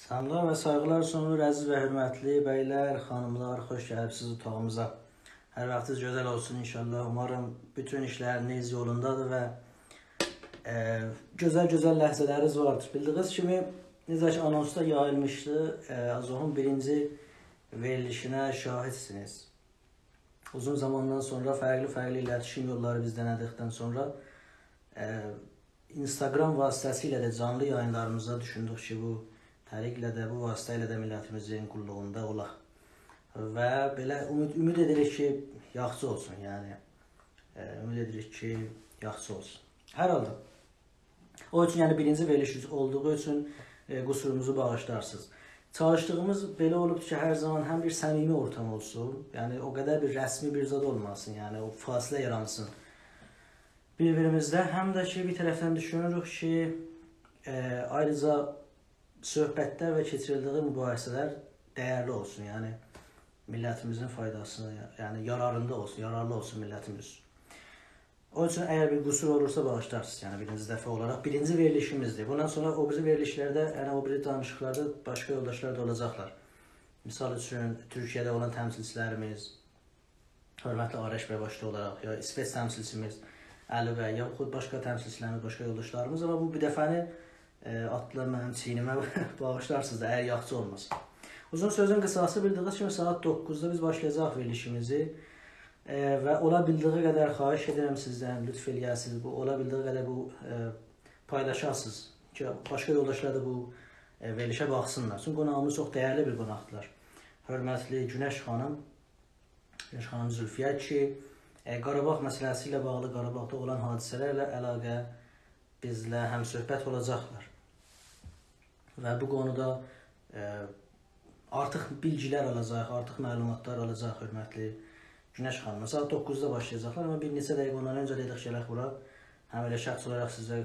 Salamlar və sayğılar sunulur əziz və hörmətli bəylər, xanımlar, xoş gəlibsiniz otağımıza. Hər vaxtınız gözəl olsun inşallah. Umarım bütün işləriniz yolundadır və gözəl ləhzələriniz vardır. Bildiyiniz kimi, necə ki anonsda yayılmışdı, Azohun birinci verilişinə şahidsiniz. Uzun zamandan sonra fərqli iletişim yolları biz denədikdən sonra Instagram vasitəsilə də canlı yayınlarımıza düşündük ki, bu təriqlə də, bu vasitə ilə də millətimizin qulluğunda olaq. Və belə ümid edirik ki, yaxşı olsun, yəni. Ümid edirik ki, yaxşı olsun. Hər halda. O üçün, yəni birinci veriliş olduğu üçün qusurumuzu bağışlarsınız. Çalışdığımız belə olubdur ki, hər zaman həm bir səmimi ortam olsun, yəni o qədər bir rəsmi bir zad olmasın, yəni o fasilə yaransın bir-birimizdə. Həm də ki, bir tərəfdən düşünürük ki, ayrıca söhbətlər və keçirildiyi mübahisələr dəyərli olsun, yəni millətimizin faydasına, yəni yararlı olsun millətimiz. O üçün əgər bir qüsur olursa bağışlarsınız, yəni birinci dəfə olaraq birinci verilişimizdir. Bundan sonra o biri verilişlərdə, yəni o biri danışıqlarda başqa yoldaşlar da olacaqlar. Misal üçün Türkiyədə olan təmsilçilərimiz, hörmətli Arəş bəy başda olaraq, ya İsveç təmsilçimiz Əli bəy, yaxud başqa təmsilçilərimiz, başqa yoldaşlarımız, amma bu bir dəfəni atlar mənim çiynimə bağışlarsınız da, əgər yaxşı olmasın. Uzun sözün qısası, bildiyiniz kimi saat 9-da biz başlayacaq verilişimizi və ola bildiyi qədər xahiş edirəm sizdən, lütf eləyəsiniz, ola bildiyi qədər bu paylaşasınız ki, başqa yoldaşlar da bu verilişə baxsınlar. Çünki qonağımız çox dəyərli bir qonaqdırlar. Hörmətli Günəş xanım Zülfiyə ki, Qarabağ məsələsi ilə bağlı, Qarabağda olan hadisələrlə əlaqə bizlə həmsöhbət olacaqlar. Və bu qonuda artıq bilgilər alacaq, artıq məlumatlar alacaq hörmətli Günəş xanım. Saat 9-da başlayacaqlar, amma bir neçə dəqiqə ondan öncə dedik gələk bura. Həm elə şəxs olaraq sizə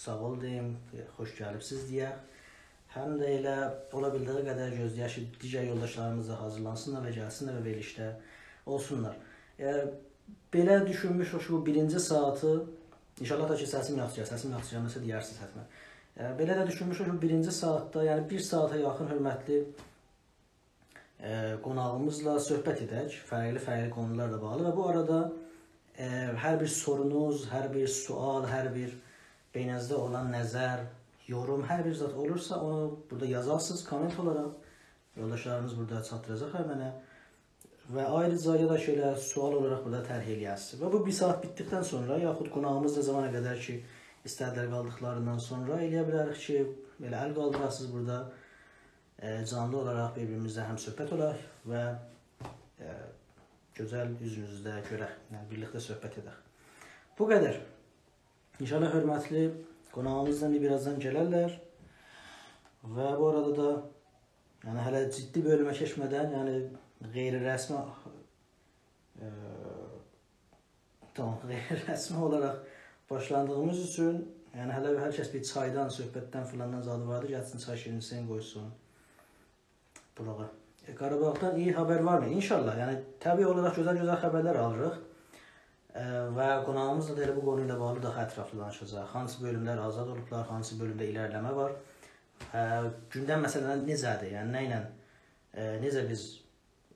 sağ ol deyim, xoş gəlibsiz deyək. Həm də elə ola bildiyi qədər gözləyək ki, digər yoldaşlarımız da hazırlansınlar və gəlsinlər və verilişdə olsunlar. Belə düşünmüşük ki, bu birinci saatı, inşallah da ki, səsim yaxşı gəlməsə deyərsiniz hətmən. Belə də düşünmüşük ki, birinci saatda, yəni bir saata yaxın hörmətli qonağımızla söhbət edək, fərqli konularla bağlı və bu arada hər bir sorunuz, hər bir sual, hər bir beynənizdə olan nəzər, yorum, hər bir zat olursa onu burada yazarsınız komment olaraq, yoldaşlarımız burada çatdıracaqlar mənə və ayrıca ya da şöyle sual olaraq burada tərh eləyəsiniz. Və bu bir saat bitdikdən sonra, yaxud qonağımız da zamana qədər ki, istədilər qaldıqlarından sonra eləyə bilərik ki, belə əl qaldırasınız burada, canlı olaraq bir-birimizlə həmsöhbət olaq və gözəl üzünüzdə görək, yəni birlikdə söhbət edək. Bu qədər. İnşallah hörmətli qonağımızdan birazdan gələrlər və bu arada da yəni hələ ciddi bölümə keçmədən, yəni qeyri-rəsmi olaraq başlandığımız üçün, yəni hələ hər kəs bir çaydan, söhbətdən filandan zadı vardır, gəlsin çay şirinsin, qoysun burağa. Qarabağdan iyi xəbər varmı? İnşallah, yəni təbii olaraq gözəl xəbərlər alırıq və qonağımızla da elə bu qonu ilə bağlı daha ətraflı danışacaq. Hansı bölümlər azad olublar, hansı bölümdə ilərləmə var, gündəm məsələdən necədir, yəni nə ilə, necə biz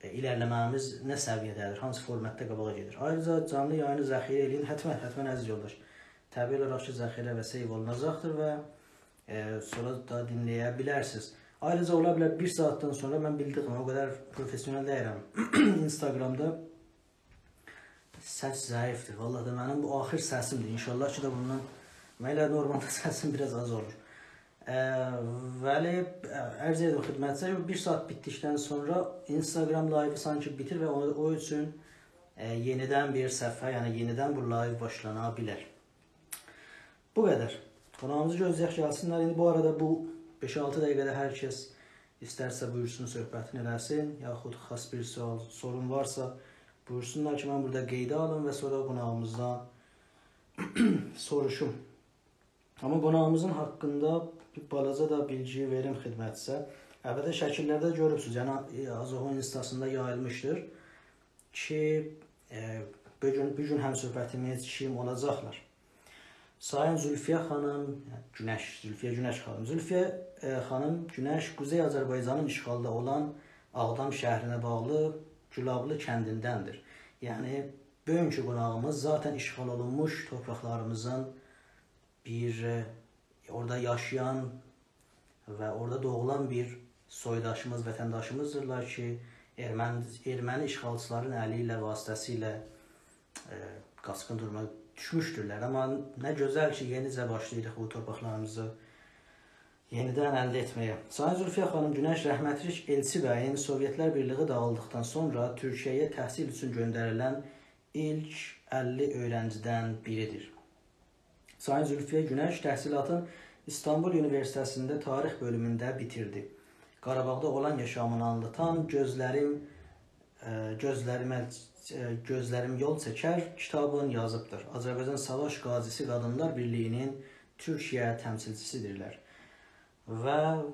ilərləməmiz nə səviyyədədir, hansı formatda qabağa gedir. Ayrıca canlı yayını zəxirə eləyin, hətmən əziz yoldaş. Təbii olaraq ki, zəxirə və seyv olunacaqdır və sonra da dinləyə bilərsiniz. Ayrıca ola bilər bir saatdan sonra mən bildim, o qədər profesyonel deyirəm. Instagramda səs zəifdir. Vallahi da mənim bu axır səsimdir. İnşallah ki, da bundan mənə normalda səsim biraz az olur. Vəli, ərz edim xidmətçi, bir saat bitdikdən sonra Instagram live sanki bitir və o üçün yenidən bir səhifə, yəni yenidən bu live başlana bilər. Bu qədər. Qonağımızı gözləyək gəlsinlər. İndi bu arada bu 5-6 dəqiqədə hər kəs istərsə buyursun söhbətini eləsin, yaxud xas bir sorun varsa buyursunlar ki, mən burada qeydə alım və sonra qonağımızdan soruşum. Amma qonağımızın haqqında bir balaca da bilgi verim xidmətçisə. Əlbəttə şəkillərdə görürsünüz, yəni Azohun instasında yayılmışdır ki, bugün həmsöhbətimiz kim olacaqlar. Sayın Zülfiyə xanım, Zülfiyə Günəş xanım. Zülfiyə xanım Günəş Quzey Azərbaycanın işğalda olan Ağdam şəhrinə bağlı Gülablı kəndindəndir. Yəni bugünkü qonağımız zaten işğal olunmuş torpaqlarımızın orada yaşayan və orada doğulan bir soydaşımız, vətəndaşımızdırlar ki, erməni işğalçıların əli ilə, vasitəsilə qaçqın duruma düşmüşdürlər. Amma nə gözəl ki, yenicə başlayırıq bu torpaqlarımızı yenidən əldə etməyə. Sayın Zülfiyə xanım Günəş rəhmətlik Elçi bəyin Sovyetlər Birliği dağıldıqdan sonra Türkiyəyə təhsil üçün göndərilən ilk 50 öğrenciden biridir. Sayın Zülfiyə Günəş təhsilatın İstanbul Üniversitəsində tarix bölümündə bitirdi. Qarabağda olan yaşamını anlatan Gözlərim yol çəkər kitabını yazıbdır. Azərbaycan Savaş Qazisi Qadınlar Birliyinin Türkiyə təmsilçisidirlər. Və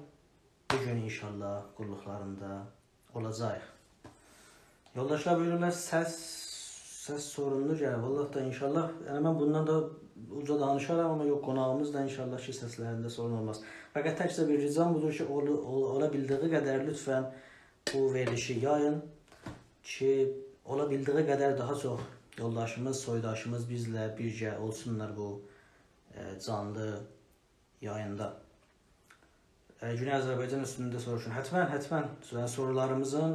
bugün inşallah qulluqlarında olacaq. Yoldaşlar buyururlar, səs sorunlu gəlir. Vallahi da inşallah, yəni mən bundan da uca danışaram, amma yox, qonağımız da inşallah ki, səslərində sorun olmaz. Fəqət təkcə bir ricam budur ki, ola bildiği qədər lütfən bu verilişi yayın ki, ola bildiği qədər daha çox yoldaşımız, soydaşımız bizlə birgə olsunlar bu canlı yayında. Güney Azərbaycan üstündə soruşun. Hətmən sorularımızın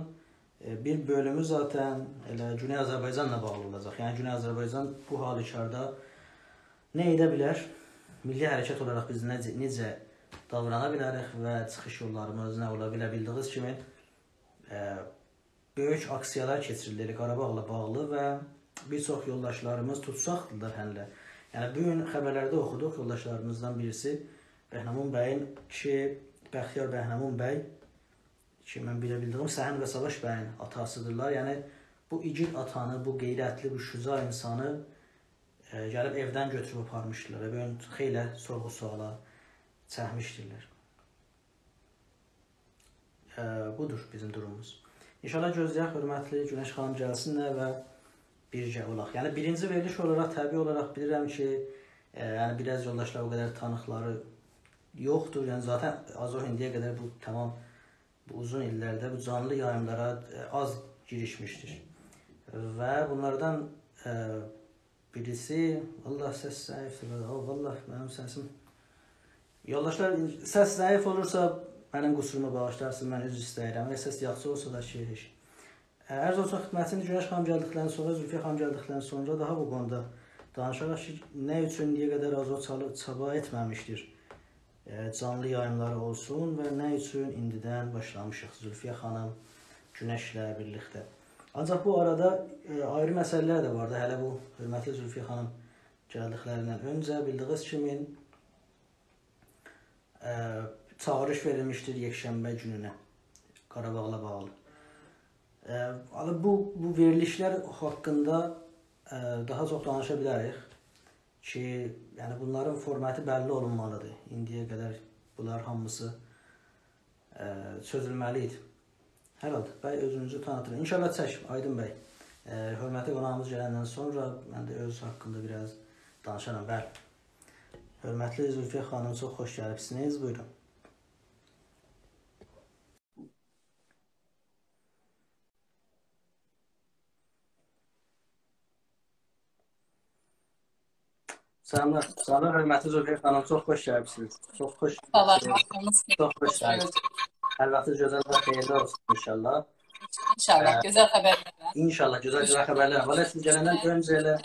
bir bölümü zaten elə Güney Azərbaycanla bağlı olacaq. Yəni Güney Azərbaycan bu halükarda nə edə bilər? Milli hərəkət olaraq biz necə davrana bilərik və çıxış yollarımız nə ola bilər? Bildiyiniz kimi böyük aksiyalar keçirilir Qarabağla bağlı və bir çox yoldaşlarımız tutsaqdırlar hələ. Yəni bugün xəbərlərdə oxuduq, yoldaşlarımızdan birisi Bəhnəmun bəyin ki, Bəxtiyar Bəhnəmun bəy ki, mən bilədiyim Səhin və Savaş bəyin atasıdırlar. Yəni bu igid atanı, bu qeyrətli, bu şüca insanı gəlib evdən götürüb aparmışdılar. Bugün xeylə sorğu-suala çəkmişdirlər. Budur bizim durumumuz. İnşallah gözləyək, hörmətli Günəş xanım gəlsinlər və birgə olaq. Yəni birinci veriliş olaraq, təbii olaraq bilirəm ki, yəni biraz yoldaşlar o qədər tanıqları yoxdur. Yəni zaten az o indiyə qədər bu uzun illərdə bu canlı yayımlara az girişmişdir. Və bunlardan birisi, Allah səs zəifdir, Allah mənim səsim. Yoldaşlar, səs zəif olursa mənim qusurumu bağışlarsın, mən üzr istəyirəm. Və səs yaxşı olsa da şeiriş. Ərz olsun xidmətini Günəş xanım gəldikdən sonra, Zülfiyə xanım gəldikdən sonra daha bu konuda danışaraq ki, nə üçün niyə qədər az o çaba etməmişdir. Canlı yayımları olsun və nə üçün indidən başlamışıq Zülfiyə xanım Günəşlə birlikdə. Ancaq bu arada ayrı məsələlər də vardı. Hələ bu hörmətli Zülfiyə xanım gəldiklərindən öncə bildiyiniz kimi çağırış verilmişdir yekşənbə gününə Qarabağla bağlı. Bu verilişlər haqqında daha çox danışa bilərik ki, yəni bunların formatı bəlli olunmalıdır. İndiyə qədər bunlar hamısı çözülməli idi. Hər halda, bəy özünüzü tanıtırın. İnşallah çək, Aydın bəy. Hörmətli qonağımız gələndən sonra mən də öz haqqında biraz danışaram. Bəli. Hörmətli Zülfiyə xanım, çox xoş gəlibsiniz. Buyurun. Selamlar, hörmətli Zülfiyə xanım, çox xoş gəlibsiniz. Çox xoş gəldiniz. Hər vaxtınız gözəl və xeyirli olsun inşallah. İnşallah, gözəl xəbərlərlə. İnşallah, gözəl xəbərlər. Valla siz gələndən öncə elə...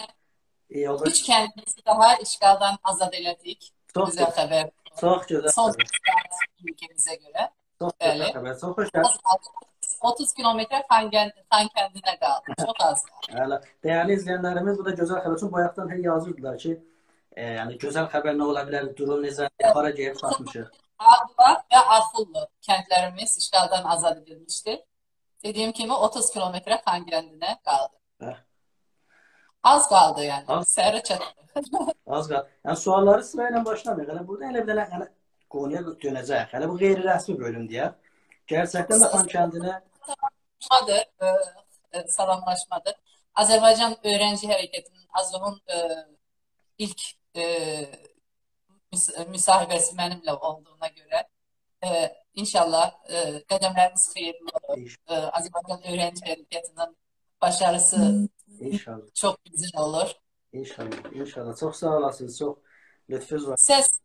3 kəndimizi daha işğaldan azad elədik. Gözəl xəbər. Çox gözəl xəbər. Son ülkəmizə görə. Çox gözəl xəbər, çox xoş gəldiniz. 30 kilometre Xan kəndinə qaldı. Çox az qaldı. Dəyərli izləyənlərimiz, bu da gözəl xəbər. Çünki bayaqdan yazırdılar ki, yəni gözəl xəbər nə ola bilər, durum necə, hara gəlib çatmışıq. Ağdam və Afullu kəndlərimiz işğaldan azad edilmişdir. Dediyim kimi 30 kilometre Xan kəndinə qaldı. Az qaldı yəni, səhərə çatdı. Az qaldı. Yəni sualları sırayla başlamayıq. Hələ burada elə bir dənə konuya dönəcək. Hələ bu qeyri-rəsmi bölüm deyək. Gerçəkdən də Xan kəndinə salamlaşmadır. Azərbaycan Öğrenci Hərəkətinin AZOV-un ilk müsahibəsi mənimlə olduğuna görə inşallah qədəmlərimiz xeyirli olur. Azərbaycan Öğrenci Hərəkatının başarısı İnşallah. çok güzel olur. İnşallah. İnşallah. Çok sağ olasınız. Çok lütfünüz var. Ses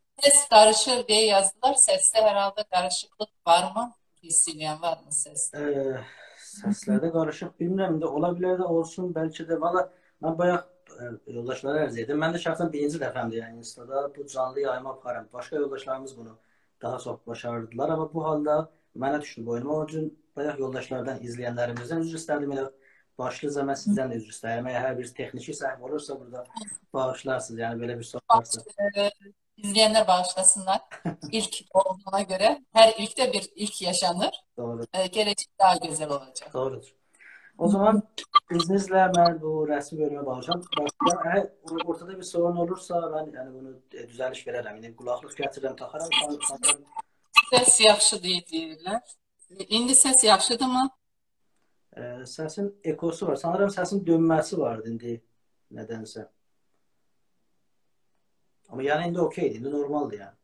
karışır diye yazdılar. Seste herhalde karışıklık var mı? Hissediyen var mı seste? Seslerde karışık bilmirəm də olabilir de olsun belki de. Valla ben bayağı yoldaşlara arz etdim. Ben de şahsen birinci dəfəmdir yani Insta'da bu canlı yayma aparım. Başka yoldaşlarımız bunu daha çok başardılar ama bu halda mənə düşdü boynuma. Onun için bayağı yoldaşlardan, izleyenlerimizden üzr istərdim. Elə başlıca mən sizdən də üzr istəyirəm. Eğer hər bir texniki səhv olursa burada bağışlarsınız. Yani böyle bir sorun varsa. İzleyenler bağışlasınlar. İlk olduğuna göre her ilkte bir ilk yaşanır. Doğru. Gelecek daha güzel olacak. Doğrudur. O zaman izninizle ben bu resmi bölüme bağlayacağım. Eğer ortada bir sorun olursa ben yani bunu düzeliş verərəm. Yani kulaklık getirirəm, taxaram. Ses yaxşı deyirlər. İndi ses yaxşıdır mı? Sesin ekosu var. Sanırım sesin dönməsi vardı indi nedense. Ama yani indi okeydi. İndi normaldi yani.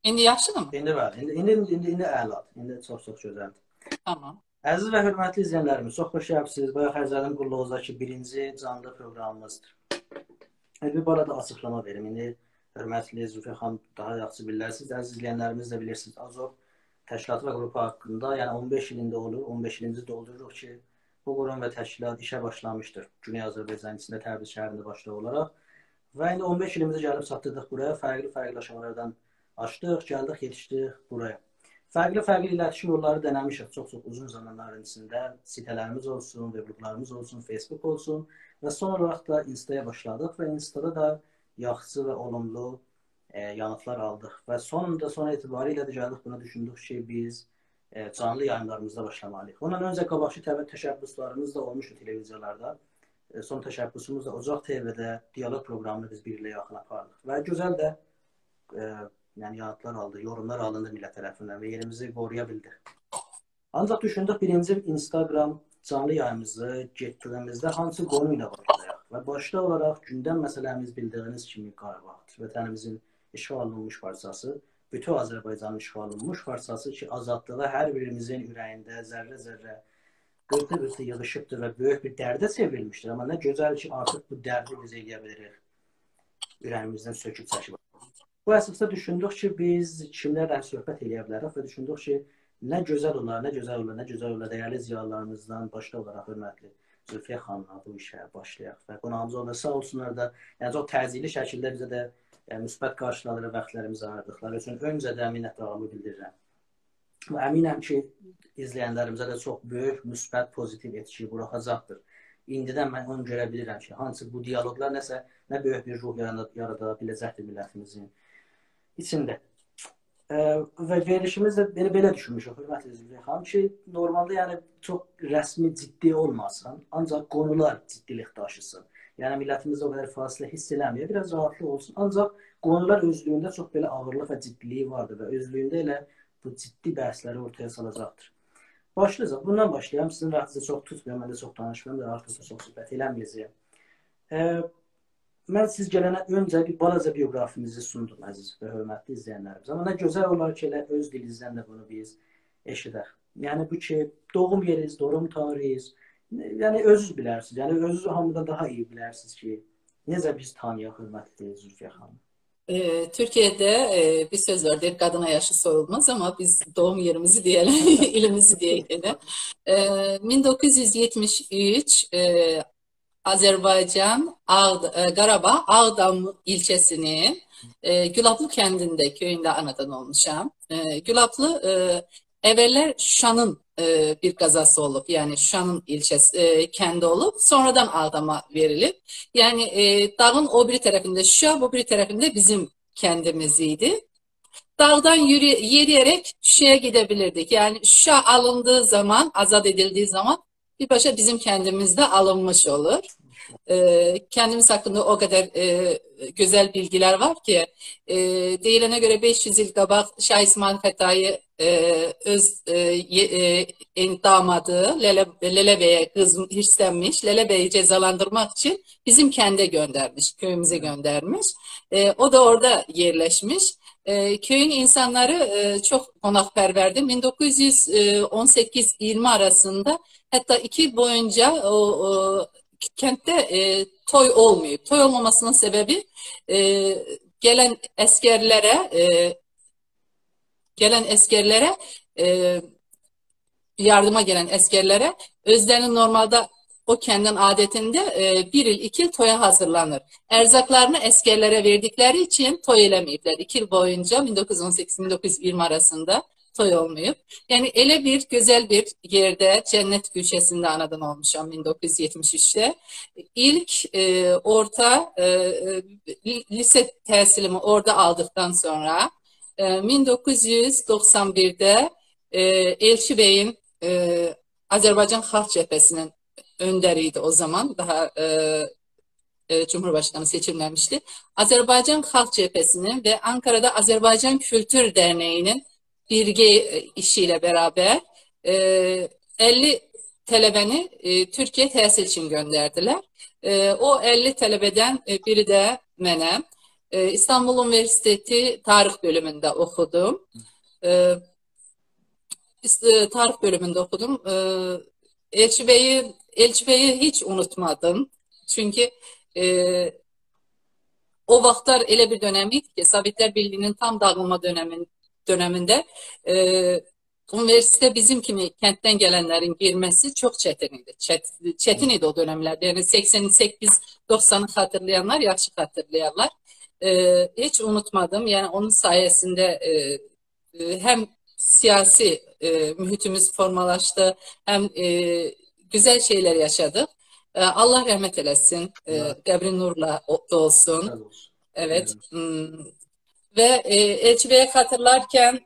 İndi yaxşıdır mı? İndi var. İndi əladır. İndi çox gözəldir. Tamam. Əziz və hörmətli izləyənlərimiz, çox xoş gəlibsiniz. Bayaq Xərzəlim Qulluğuzdakı birinci canlı proqramımızdır. Bir barada açıqlama verim. İndi hörmətli Zülfiyə xanım daha yaxşı bilirsiniz. Əziz izləyənlərimiz də bilirsiniz. Azov təşkilatı və qrupu haqqında, yəni 15 ilində olur, 15 ilimizi doldururuq ki, bu qurum və təşkilat işə başlamışdır. Güney Azərbaycan içində Təbriz şəhərində başda olaraq. Və indi 15 ilimizi gəlib çatdırdıq buraya. Fərqli aşamalardan açdıq, gəldik, yetişdik buraya. Fərqli iletişim yolları denemişik çok uzun zamanların içində. Sitelərimiz olsun, webloglarımız olsun, Facebook olsun və son olaraq da Insta'ya başladıq və Insta'da da yaxşı və olumlu yanıtlar aldıq. Və sonunda son etibariyle de gəldik buna düşündük ki biz canlı yayınlarımızda başlamalıyıq. Ondan öncə qabaqçı təşəbbüslarımız da olmuşdu televiziyalarda. Son təşəbbüsümüz də Ocaq TV'də diyalog programını biz birlikdə yaxın apardıq. Və gözəl də yani yanıtlar aldı, yorumlar alındı millət tərəfindən və yerimizi qoruya bildik. Ancaq düşündük birinci Instagram canlı yayımızı getdiyimizdə hansı qonu ilə başlayaq və başda olaraq gündəm məsələmiz bildiyiniz kimi Qarabağdır. Vətənimizin işğal olunmuş parçası, bütün Azərbaycanın işğal olunmuş parçası ki azadlığı hər birimizin ürəyində zərrə-zərrə qırtı yığışıbdır və böyük bir dərdə çevrilmişdir. Amma nə gözəl ki artıq bu dərdi biz eləyə bilirik. Ürəyimizdən söküb çəkib. Bu əsasda düşündük ki biz kimlərlə söhbət eləyə bilərik və düşündük ki nə gözəl olar, dəyərli ziyalılarımızdan başda olaraq hörmətli Zülfiyə xanımla bu işə başlayaq və qonağımız oldu. Sağ olsunlar da yəni çox təzyiqli şəkildə bizə də müsbət qarşıladılar, vaxtlarımızı ayırdıqları üçün öncədən minnətdarlığımı bildirirəm. Və əminəm ki izləyənlərimizə də çox böyük müsbət pozitiv etki buraxacaqdır. İndidən mən onu görə bilirəm ki hansı bu diyaloqlar nə böyük bir ruh yarada biləcəkdir millətimizin içində. Və verilişimiz də beni belə düşünmüşük, hörmətli Zülfiyə xanım ki, normalda yəni çox rəsmi ciddi olmasın, ancaq qonular ciddilik daşısın. Yəni millətimizdə o qədər fasilə hiss eləməyə, biraz rahatlıq olsun. Ancaq qonular özlüyündə çox belə ağırlıq və ciddiliyi vardır və özlüyündə elə bu ciddi bəhsləri ortaya salacaqdır. Başlayacaq. Bundan başlayalım. Sizin vaxtınızı çox tutmuyorum, mən də çox danışmıyorum da artıq çox söhbət eləməyəcəyim. Mən siz gələnə öncə bir balaca biografimizi sundum əziz və hörmətli izləyənlərimiz. Amma nə gözəl olar ki, elə öz dilinizdən də bunu biz eşidək. Yəni bu ki, doğum yeriniz, doğum tarihiniz, yəni özünüz bilərsiniz. Yəni özünüz hamıdan daha iyi bilərsiniz ki, necə biz tanıyaq hörmətli Zülfiyə xanım. Türkiye'de bir söz vardır, kadına yaşı sorulmaz ama biz doğum yerimizi diyelim, ilimizi diyelim. 1973 Azerbaycan, Qarabağ, Ağdam ilçesinin Gülablı kəndində, köyündə anadan olmuşam. Gülablı evveller Şuşanın bir qazası olub, yani Şuşanın ilçesi, kendi olup sonradan Ağdam'a verilip. Yani dağın o bir tarafında Şuşa, bu bir tarafında bizim kendimiziydi. Dağdan yürüyerek Şuşa'ya gidebilirdik. Yani Şuşa alındığı zaman, azat edildiği zaman bir başa bizim kendimizde alınmış olur. Kendimiz hakkında o kadar güzel bilgiler var ki deyilene göre 500 yıl qabaq Şah İsmail Xətai öz damadı Lele Bey'e kız hirslenmiş. Lele Bey'i cezalandırmak için bizim kende göndermiş, köyümüze göndermiş. O da orada yerleşmiş. Köyün insanları çok konakperverdi. 1918-20 arasında hatta 2 yıl boyunca kentte toy olmuyor. Toy olmamasının sebebi gelen askerlere yardıma gelen askerlere özlerinin normalde o kendin adetinde 1 yıl 2 yıl toya hazırlanır. Erzaklarını askerlere verdikleri için toy eləmeyibler. 2 yıl boyunca 1918-1920 arasında toy olmayıp. Yani ele bir güzel bir yerde cennet köşesinde anadan olmuşam 1973'te. İlk orta lise tahsilimi orada aldıktan sonra 1991'de Elçi Bey'in Azerbaycan Xalq Cəbhəsinin önderiydi o zaman. Daha Cumhurbaşkanı seçilmemişti. Azerbaycan Xalq Cəbhəsinin ve Ankara'da Azerbaycan Kültür Derneği'nin birge işiyle beraber 50 tələbəni Türkiye təhsil için gönderdiler. O 50 tələbədən biri de mənəm. İstanbul Üniversitesi Tarih bölümünde okudum. Tarih bölümünde okudum. Elçi Bey'i hiç unutmadım. Çünkü o vaxtlar elə bir dönemiydi ki, Sovetlər Birliği'nin tam dağılma döneminde üniversite bizim kimi kentten gelenlerin girmesi çok çetin idi. Çetin idi o dönemlerde. Yani 88-90'ı hatırlayanlar yaxşı hatırlayarlar. Hiç unutmadım. Yani onun sayesinde hem siyasi mühitimiz formalaştı, hem güzel şeyler yaşadık. Allah rahmet eylesin, qəbri nurla olsun. Evet. Ve Elçi Bey'e hatırlarken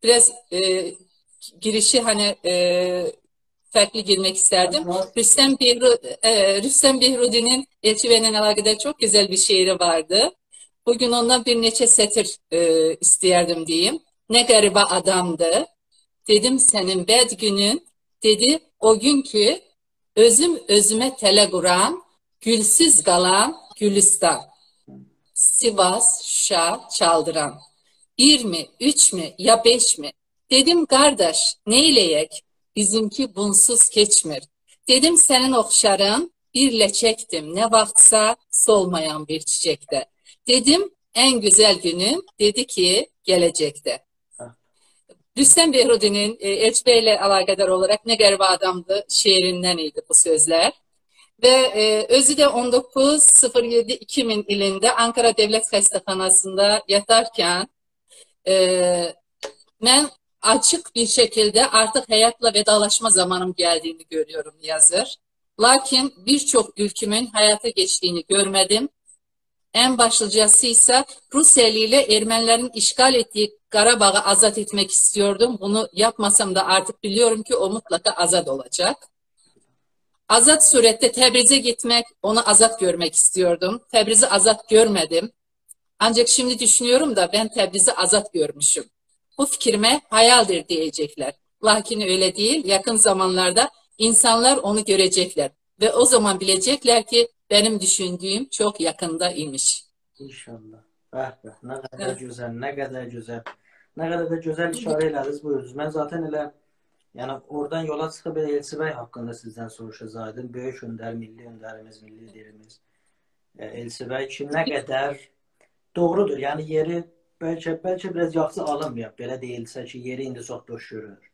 biraz girişi hani farklı girmek isterdim. Rüstem Behrudi'nin Elçi Bey'le alakalı çok güzel bir şiiri vardı. Bugün ondan bir neçə sətir istəyərdim diyeyim. Ne garibe adamdı. Dedim senin bed günün. Dedi o gün ki özüm özüme tələ quran, gülsüz qalan Gülistan. Sivas, Şuşa, Çaldıran. 1 mi, 3 mi, ya 5 mi? Dedim kardeş, neyleyek? Bizimki bunsuz keçmir. Dedim senin oxşarın, birle çektim. Ne vaxtsa solmayan bir çiçekte. Dedim en güzel günün, dedi ki gelecekte. Rüstem Behrudi'nin Elçi Bey ile alakadar olarak Ne Garibe Adamdı şiirinden idi bu sözler. Ve özü de 19.07.2000 ilinde Ankara Devlet Xəstəxanasında yatarken ben açık bir şekilde artık hayatla vedalaşma zamanım geldiğini görüyorum yazır. Lakin birçok ülkümün hayata geçtiğini görmedim. En başlıcası ise Rusya ile Ermenilerin işgal ettiği Qarabağ'ı azat etmek istiyordum. Bunu yapmasam da artık biliyorum ki o mutlaka azat olacak. Azat surette Təbriz'e gitmek, onu azat görmek istiyordum. Təbriz'i azat görmedim. Ancak şimdi düşünüyorum da ben Təbriz'i azat görmüşüm. Bu fikrime hayaldir diyecekler. Lakin öyle değil. Yakın zamanlarda insanlar onu görecekler. Ve o zaman bilecekler ki benim düşündüğüm çok yakında imiş. İnşallah. Ne kadar güzel, ne kadar güzel. Ne kadar da güzel işare elədiniz bu özü. Ben zaten elə yani oradan yola çıxıb Elçi Bey haqqında sizden soruşacaqdım. Böyük öndər, milli öndərimiz, milli liderimiz. Elçi Bey ki ne kadar doğrudur. Yani yeri belki biraz yaxşı alınmayıb. Belə deyilsə ki, yeri indi çox boş görünür.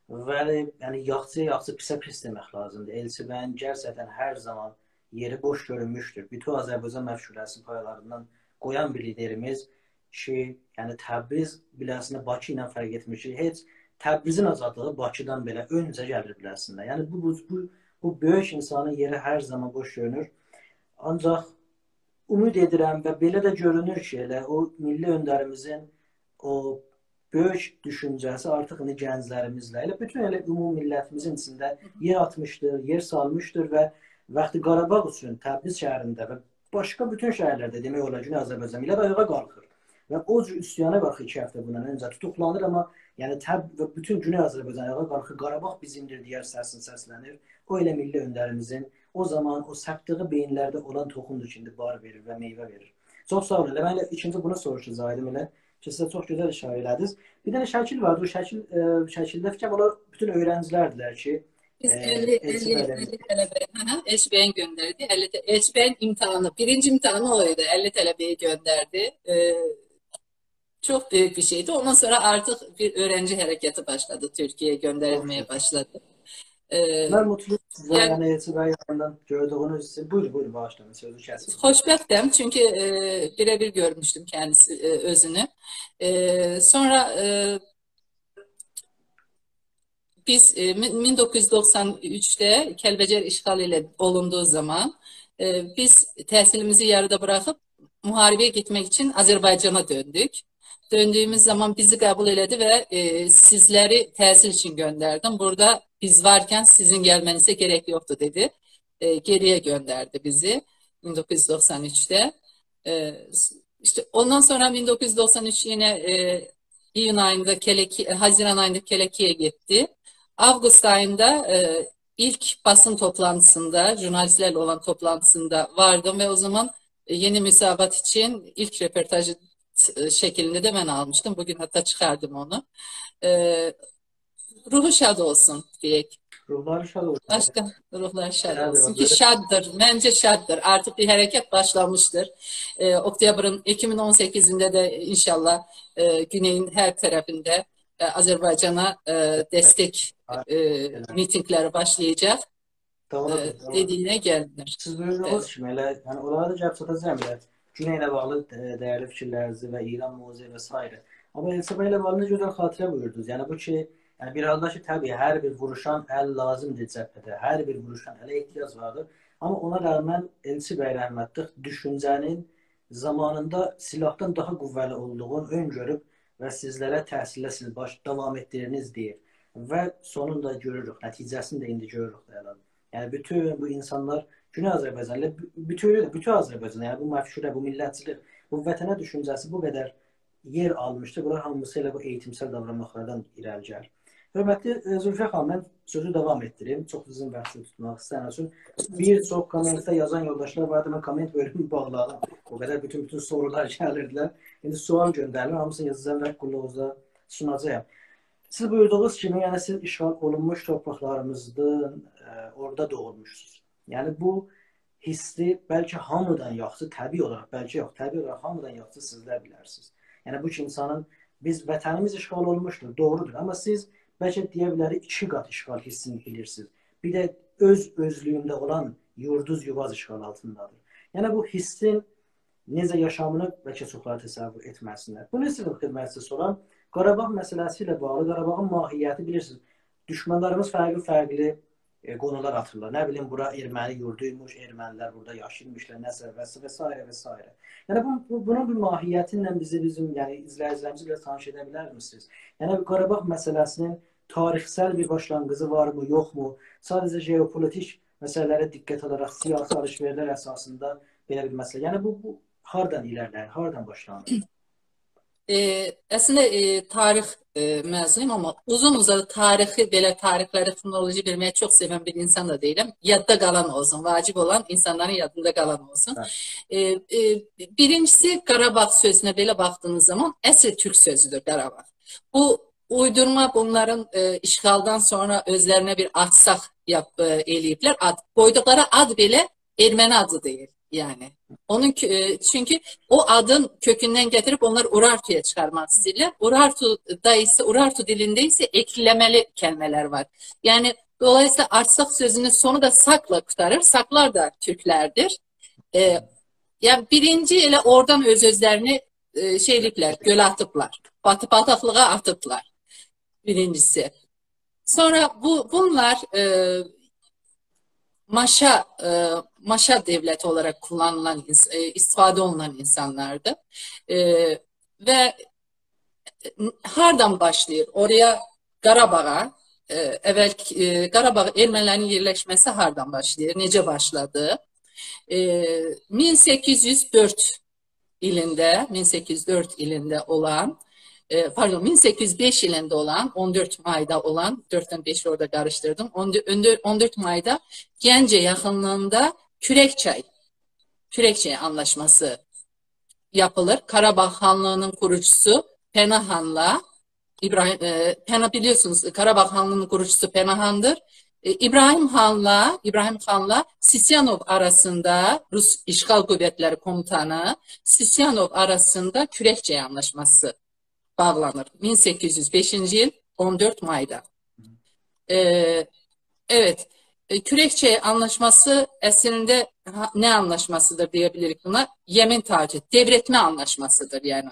Və yani yaxşı pis demək lazımdır. Elçi Bey'in gerçekten her zaman yeri boş görünmüştür. Bütün Azərbaycan məfşurəsinin paylarından qoyan bir liderimiz ki, yani Təbriz biləsində Bakı ilə fərq etmiş ki, heç Təbrizin azadlığı Bakıdan belə öncə gəlir biləsində. Yəni bu böyük insanın yeri hər zaman boş görünür. Ancaq ümid edirəm və belə də görünür ki, elə o milli öndərimizin o böyük düşüncəsi artıq indi gənclərimizlə, elə bütün elə ümum millətimizin içində yer atmışdır, yer salmışdır və vaxtı Qarabağ üçün Təbriz şəhərində və başqa bütün şəhərlərdə demək olar ki, Azərbaycan milləti ayağa qalxır. və o cür üsyana qalxır 2 həftə bundan öncə tutuqlanır, amma yəni və bütün Güney Azərbaycan ayağa qalxır, Qarabağ bizimdir deyər səslənir. O elə milli öndərimizin o zaman o səpdiği beyinlərdə olan toxumdur ki, indi bar verir və meyvə verir. Çox sağ olun. Mən ikinci bunu soruşacaqdım elə ki, sizə çox gözəl işarə elədiniz. Bir dənə şəkil vardı. O şəkildə fikir olar bütün öğrencilərdirlər ki, biz 50 tələbə HBN gönderdi. HBN imtihanı, birinci imtihanı oydu. 50 tələbəyi gönderdi. Çok büyük bir şeydi. Ondan sonra artık bir öğrenci hareketi başladı. Türkiye'ye gönderilmeye başladı. Ben mutluyum size yani Elçi yanından gördüğünüz için. Buyurun bağışlayın sözü kesin. Xoşbəxtəm çünkü birebir görmüştüm kendisi özünü. Sonra biz 1993'te Kəlbəcər işğal ile olunduğu zaman biz təhsilimizi yarıda bırakıp muharebeye gitmek için Azerbaycan'a döndük. Döndüğümüz zaman bizi kabul elədi və sizləri təhsil için gönderdim. Burada biz varken sizin gelmenize gerek yoktu dedi. Geriye gönderdi bizi 1993'te. İşte ondan sonra 1993 yine iyun ayında Haziran ayında Keleki'ye gitti. Ağustos ayında ilk basın toplantısında, jurnalistlerle olan toplantısında vardım ve o zaman yeni müsabat için ilk röportajı şeklinde de ben almıştım. Bugün hatta çıkardım onu. Ruhu şad olsun diyek. Ruhları şad olsun. Başka ruhlar şad olsun ki şaddır. Bence şaddır. Artık bir hareket başlamıştır. Oktyabr'ın 2018'inde de inşallah Güney'in her tarafında Azerbaycan'a destek mitingleri başlayacak. Doğru. Dediğine gelinir. Siz buyurduğunuz kimi elə, yəni onlara da cavab çatacağım elə. Güney ilə bağlı dəyərli fikirlərinizi və İran mövzu və s. Amma Elçi ilə bağlı nə gözəl xatirə buyurdunuz. Yəni bu ki, yəni bir halda ki, təbii hər bir vuruşan əl lazımdır cəbhədə. Hər bir vuruşan ələ ehtiyac vardır. Amma ona rəğmən Elçi bəy rəhmətli düşüncənin zamanında silahdan daha qüvvəli olduğunu öngörüb və sizlərə təhsilə siz davam etdiriniz deyir. Və sonunda görürük, nəticəsini də indi görürük da. Yəni bütün bu insanlar Güney Azərbaycan ilə bütün Azərbaycan, yəni bu məfşurə, bu millətçilik, bu vətənə düşüncəsi bu qədər yer almışdı. Bunlar hamısı ilə bu eğitimsel davranmaqlardan irəli gəlir. Hörmətli Zülfiyyə xanım, mən sözü davam etdireyim. Çox uzun bəhsini tutmaq istəyən üçün. Bir çox kommentdə yazan yoldaşlar vardı. Mən komment bölümünü bağladım. O qədər bütün sorular gəlirdilər. İndi sual göndərilir. Hamısını yazacağım və qulluğunuza sunacağım. Siz buyurduğunuz kimi, yəni siz işğal olunmuş torpaqlarımızdan orada doğulmuşsunuz. Yəni bu hissi bəlkə hamıdan yaxşı, təbii olaraq, bəlkə yox, təbii olaraq hamıdan yaxşı sizlər bilərsiniz. Yəni bu ki, insanın, biz vətənimiz işğal olmuşdur, doğrudur. Amma siz bəlkə deyə bilərik 2 qat işğal hissini bilirsiniz. Bir də özlüyündə olan yurduz yuvaz işğal altındadır. Yəni bu hissin necə yaşamını bəlkə çoxları təsəvvür etməsinlər. Bu necə xidmətçi soran Qarabağ məsələsi ilə bağlı, Qarabağın mahiyyəti bilirsiniz. Düşmənlərimiz fərqli qonular atırlar. Nə bilim, bura erməni yurduymuş, ermənilər burada yaşayırmışlar, nəsə və s. Yəni bunun bir mahiyyəti ilə bizim yəni izləyicilərimizi biraz tanış edə bilər misiniz? Yəni Qarabağ məsələsinin tarixsel bir başlanğıcı varmı, yoxmu? Sadəcə jeopolitik məsələlərə diqqət alaraq siyasi alışverişlər əsasında belə bir məsələ. Yəni bu hardan ilərlər, hardan başlanır? Əslində tarix məzunuyum, amma uzun tarixi, belə tarixləri, xronoloji bilməyi çox sevən bir insan da deyiləm. Yadda qalan olsun, vacib olan insanların yadında qalan olsun. Birincisi, Qarabağ sözünə belə baxdığınız zaman əsl türk sözüdür Qarabağ. Bu uydurma, bunların işğaldan sonra özlərinə bir adsaq eləyiblər. Qoyduqları ad belə erməni adı deyil. Yani çünkü o adın kökünden getirip onlar Urartu'ya çıkarmak istediler. Urartu dilinde ise eklemeli kelimeler var. Yani dolayısıyla artsak sözünün sonu da sakla kurtarır. Saklar da Türklerdir. Yani birinci ile oradan özlerini şeylikler, göle atıplar. Batıplığa atıplar. Birincisi. Sonra bunlar Maşa devleti olarak kullanılan, istifade olunan insanlardı. Ve hardan başlayır? Oraya Qarabağ'a, Qarabağ Ermənilərin yerləşməsi hardan başlayır? Necə başladı? 1804 ilində, 1804 ilində olan, pardon 1805 ilində olan, 14 mayda olan, 4-dən 5'i orada qarışdırdım, 14 mayda Gəncə yaxınlığında Kürəkçay anlaşması yapılır. Karabağ Hanlığı'nın kurucusu Penahan'la biliyorsunuz Karabağ Hanlığı'nın kurucusu Penahan'dır. İbrahim Han'la Sisyanov arasında Rus İşgal Kuvvetleri Komutanı Sisyanov arasında Kürəkçay anlaşması bağlanır. 1805. yıl 14 Mayda. Evet. Kürəkçay anlaşması əslində ne anlaşmasıdır diyebilirik buna? Yemin taahhütü, devretme anlaşmasıdır yani.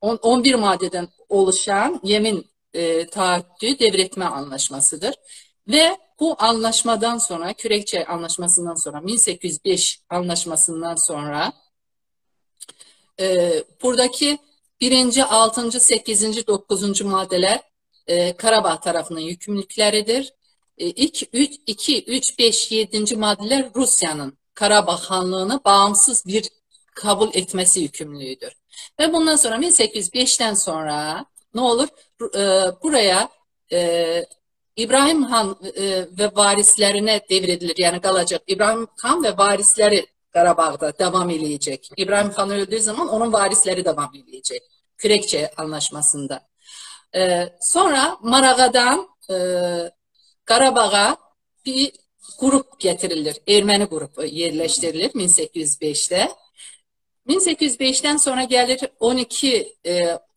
11 maddeden oluşan yemin taahhütü devretme anlaşmasıdır. Ve bu anlaşmadan sonra, Kürəkçay anlaşmasından sonra, 1805 anlaşmasından sonra buradaki 1. 6. 8. 9. maddeler Karabağ tarafının yükümlülükleridir. 2, 3, 5, 7. maddeler Rusya'nın Karabağ Hanlığı'nı bağımsız bir kabul etmesi yükümlülüğüdür. Ve bundan sonra 1805'ten sonra ne olur? Buraya İbrahim Han ve varislerine devredilir. Yani kalacak. İbrahim Han ve varisleri Karabağ'da devam edecek. İbrahim Han öldüğü zaman onun varisleri devam edecek. Kürəkçay anlaşmasında. Sonra Marağadan Karabağ'a bir grup getirilir. Ermeni grubu yerleştirilir 1805'te. 1805'ten sonra gelir 12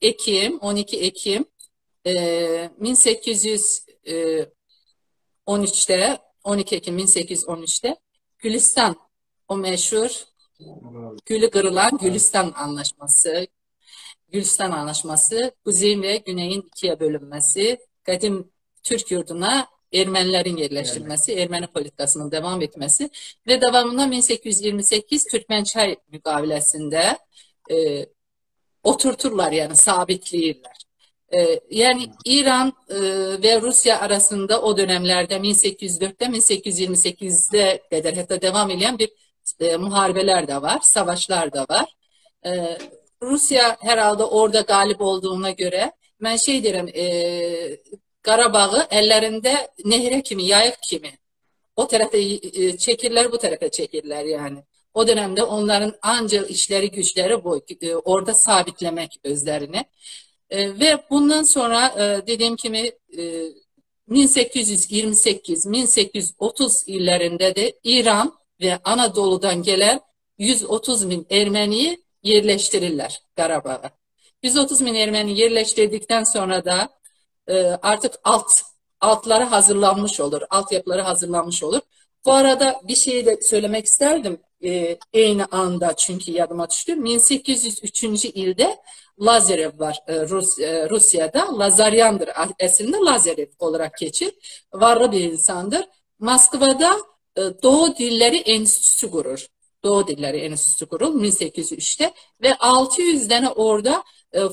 Ekim 1813'te 12 Ekim 1813'te Gülistan, o meşhur gülü kırılan Gülistan Anlaşması, Kuzey ve Güney'in ikiye bölünmesi, kadim Türk yurduna Ermenilerin yerleştirilmesi, Ermeni politikasının devam etmesi ve devamında 1828 Türkmençay mükavilesinde oturturlar, yani sabitleyirler. Yani İran ve Rusya arasında o dönemlerde 1804'te 1828'de kadar hatta devam eden bir muharebeler de var, savaşlar da var. Rusya herhalde orada galip olduğuna göre ben şey derim, Qarabağ'ı ellerinde nehre kimi, yayık kimi o tarafa çekirler, bu tarafa çekirler yani. O dönemde onların ancak işleri güçleri bu, orada sabitlemek özlerini. Ve bundan sonra dediğim gibi 1828-1830 illerinde de İran ve Anadolu'dan gelen 130 bin Ermeniyi yerleştirirler Qarabağ'a. 130 bin Ermeni yerleştirdikten sonra da artık altları hazırlanmış olur, altyapıları hazırlanmış olur. Bu arada bir şey de söylemek isterdim aynı anda, çünkü yadıma düştü. 1803. ilde Lazarev var Rusya'da. Lazaryandır aslında, Lazarev olarak geçir. Varlı bir insandır. Moskva'da Doğu Dilleri Enstitüsü kurur. Doğu Dilleri Enstitüsü kurul 1803'te ve 600 tane orada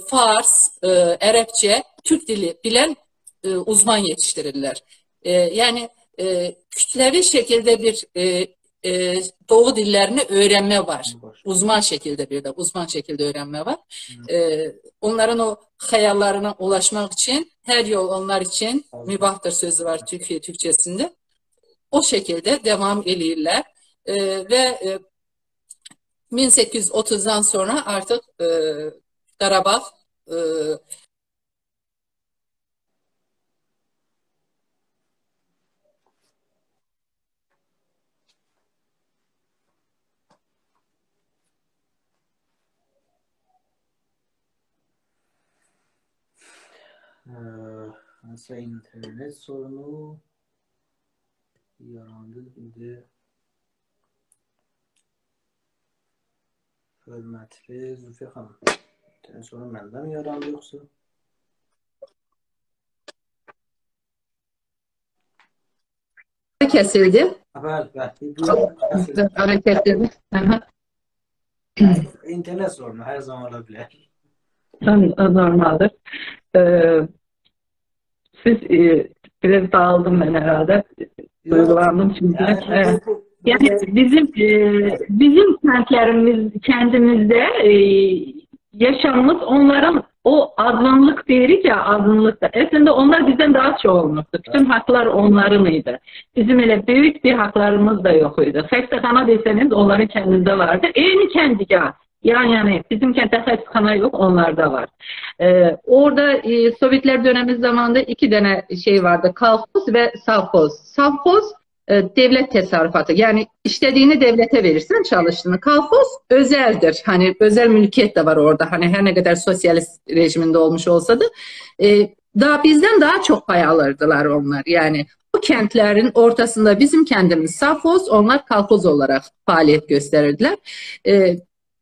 Fars, Arapça, Türk dili bilen uzman yetiştirirler. Yani kütlevi şekilde bir Doğu dillerini öğrenme var. Uzman şekilde öğrenme var. Onların o hayallerine ulaşmak için her yol onlar için mübahtır sözü var Türkiye Türkçesinde. O şekilde devam ediyorlar. Ve 1830'dan sonra artık Qarabağ mesela internet sorunu yarandı. Şimdi hörmətli Zülfiyə xanım, internet sorunu məndən mi yarandı yoxsa? kesildi. Bəli. Ara kesildi. İnternet sorunu her zaman olabilir. Normaldir. Siz biraz dağıldım ben herhalde. Duygulandım çünkü. Yani, evet. Yani bizim kendimizde yaşamımız onların o azınlık deyirik ya, azınlıkta. Aslında onlar bizden daha çok olmuştu. Bütün haklar onlarınıydı. Bizim öyle büyük bir haklarımız da yok idi. Xəstəxana deseniz onların kendinde vardı. Eyni kəndigah. Yani bizim kentte xəstəxana yok, onlarda var. Orada Sovyetler dönemi zamanında iki tane şey vardı. Kolxoz ve savxoz. Savxoz devlet təsərrüfatı. Yani işlediğini devlete verirsen çalıştığını. Kolxoz özeldir. Hani özel mülkiyet de var orada. Hani her ne kadar sosyalist rejiminde olmuş olsa da daha bizden daha çok pay alırdılar onlar. Yani bu kentlerin ortasında bizim kendimiz savxoz, onlar kolxoz olarak faaliyet gösterirdiler.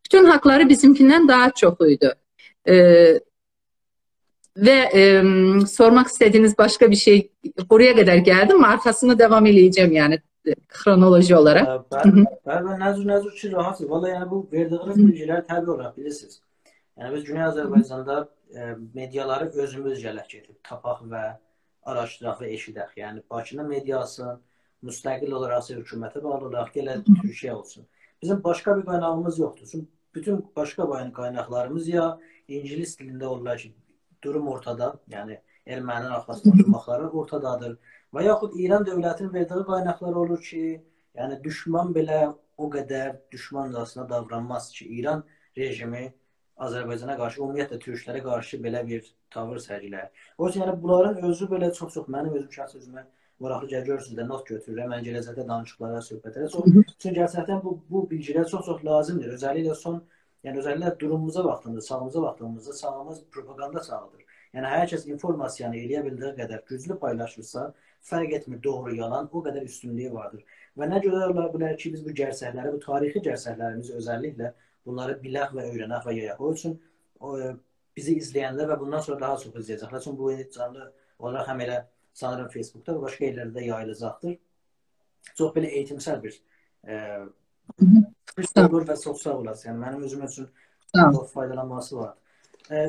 Bütün hakları bizimkinden daha çokuydu. Ve sormak istediğiniz başka bir şey, buraya kadar geldim. Arkasını devam edeceğim yani kronoloji olarak. Ben Nəzur ki rahatsız. Vallahi yani bu verdiğiniz bilgiler tabi olarak bilirsiniz. Yani biz Güney Azərbaycanda mediaları özümüz gələk gedib tapaq və araşdıraq və eşidək. Yəni Bakının mediası müstəqil olaraq hökumətə bağlı olaraq gələ Türkiyə olsun. Bizim başka bir qaynağımız yoxdur. Bütün başka qaynaqlarımız ya İngilis dilində olurlar ki, durum ortada. Yəni erməninin arxasında durmaqları ortadadır. Və yaxud İran dövlətinin verdiği qaynaqlar olur ki, yəni düşman belə o qədər düşmancasına davranmaz ki, İran rejimi Azərbaycana qarşı, ümumiyyətlə türklərə qarşı belə bir tavır sərgilər. O yüzden yəni bunların özü belə çox mənim özüm şəxsi özümə maraqlı görürsünüz də not götürürəm. Mən gələcəkdə danışıqlara, söhbətlərə çünki gerçəkdən bu bilgilər çox lazımdır. Özellikle durumumuza baktığımızda, sağımıza baktığımızda sağımız propaganda sağıdır. Yani herkes informasyonu eləyə bildiği kadar güclü paylaşırsa, fərq etmir doğru yalan, o kadar üstünlüğü vardır. Ve nə görə ola bilər ki, biz bu gərsəkləri, bu tarixi gərsəklərimizi özellikle bunları bilək və öyrənək və yayaq. O üçün bizi izləyənlər və bundan sonra daha çox izləyəcəklər. Çünki bu canlı olaraq həm elə sanırım Facebook'ta və başqa yerlərdə yayılacaqdır. Çox belə eğitimsel bir olur və çox sağ olasın. Yəni mənim özüm üçün faydalanması var.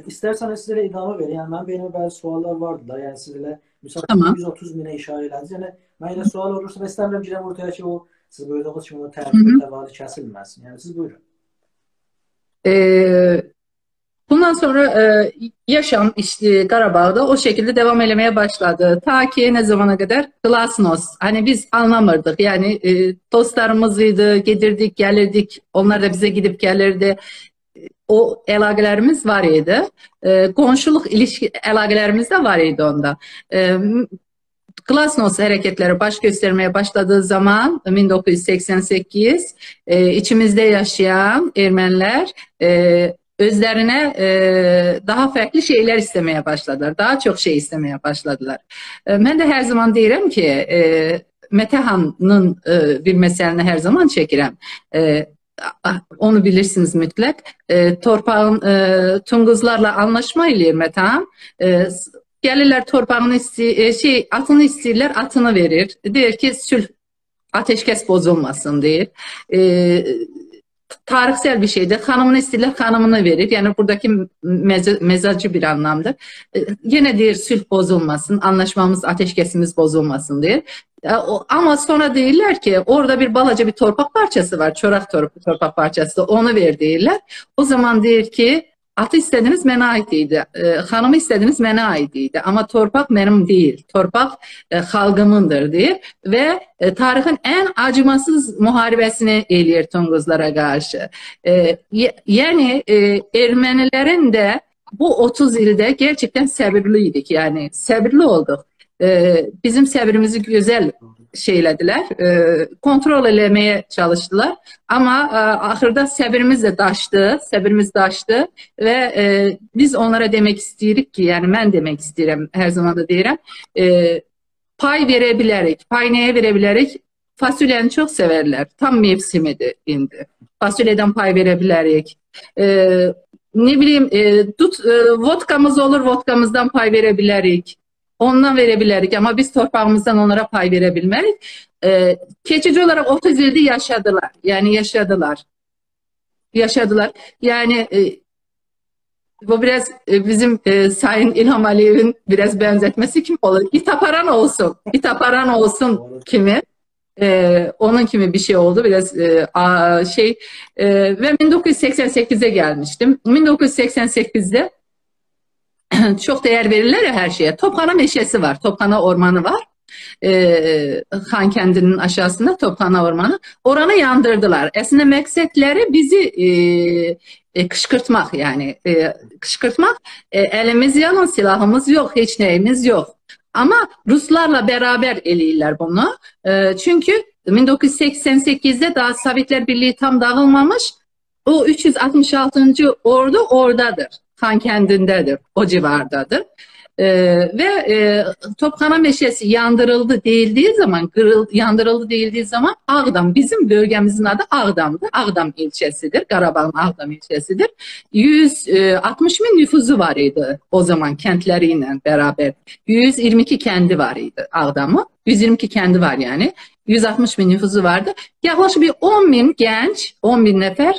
İsterseniz sizlere idame vereyim. Yani ben benim bazı suallar vardı da. Yani sizlere misal 130 bine işaret ediniz. Yani ben yine sual olursa istemiyorum girem ortaya ki o siz böyle olduğunuz için o təvali kesilmesin. Yani siz buyurun. Bundan sonra yaşam işte Qarabağ'da o şekilde devam etmeye başladı. Ta ki ne zamana kadar? Glasnost. Hani biz anlamırdık. Yani dostlarımızıydı, gedirdik, gelirdik. Onlar da bize gidip gelirdi. O əlaqələrimiz var idi. Qonşuluq ilişki əlaqələrimiz də var idi onda. Glasnost hərəkətləri baş göstermeye başladığı zaman 1988 içimizde yaşayan Ermeniler özlerine daha farklı şeyler istemeye başladılar. Daha çok şey istemeye başladılar. Ben de her zaman deyirəm ki Metehan'ın bir meselini her zaman çəkirəm. Onu bilirsiniz mütləq. Torpağın Tunguzlarla anlaşma eləyir Metehan. Gəlirlər torpağını atını istəyirlər, atını verir. Deyir ki sülh, ateşkəs bozulmasın deyir. Tarixsel bir şeydir. Xanımını istəyirlər, xanımını verir. Yani buradaki mezacı bir anlamdır. Yine deyir sülh bozulmasın, anlaşmamız, ateşkesimiz bozulmasın deyir. Ama sonra deyirlər ki orada bir balaca bir torpaq parçası var. Çorak torpaq parçası. Onu ver deyirlər. O zaman deyir ki atı istədiniz mənə aid idi. Xanımı istədiniz mənə aid idi. Ama torpaq mənim deyil. Torpaq xalqımındır deyir. Ve tarixin en acımasız muharebesini eləyir Tunguzlara karşı. Yani Ermenilerin de bu 30 ilde gerçekten səbirliydik. Yani səbirli olduk. Bizim səbrimizi güzel şeylediler, kontrol eləməyə çalıştılar. Ama axırda səbrimiz də daşdı, ve biz onlara demek istiyoruz ki, yani mən demek istiyorum, her zaman da deyirəm, pay verebilərik. Pay nəyə verebilərik? Fasulyəni çok severler. Tam mevsimidir indi. Fasulyeden pay verebilərik. Ne bileyim, vodkamız olur, vodkamızdan pay verebilərik. Ondan verebilirik ama biz torpağımızdan onlara pay verebilmerik. Keçici olarak 30 ilde yaşadılar. Yani yaşadılar. Yani bu biraz bizim Sayın İlham Aliyev'in biraz benzetmesi kim olur? İtaparan olsun. İtaparan olsun kimi. Onun kimi bir şey oldu biraz ve 1988'e gelmiştim. 1988'de çok değer verirler ya her şeye. Tophana meşesi var, Tophana ormanı var. Xankəndi'nin aşağısında Tophana ormanı. Oranı yandırdılar. Aslında məqsədləri bizi kışkırtmak yani. Kışkırtmak. Elimiz yalan, silahımız yok, hiç neyimiz yok. Ama Ruslarla beraber eləyirlər bunu. Çünkü 1988'de daha Sovyetler Birliği tam dağılmamış. O 366. ordu oradadır. Xankəndi'ndedir. O civardadır. Tophana meşesi yandırıldı değildiği zaman Ağdam, bizim bölgemizin adı Ağdam'dır. Ağdam ilçesidir. Qarabağın Ağdam ilçesidir. 160 bin nüfuzu var idi o zaman kentleriyle beraber. 122 kendi var idi Ağdam'ın. 122 kendi var yani. 160 bin nüfusu vardı. Yaklaşık bir 10 bin genç, 10 bin nefer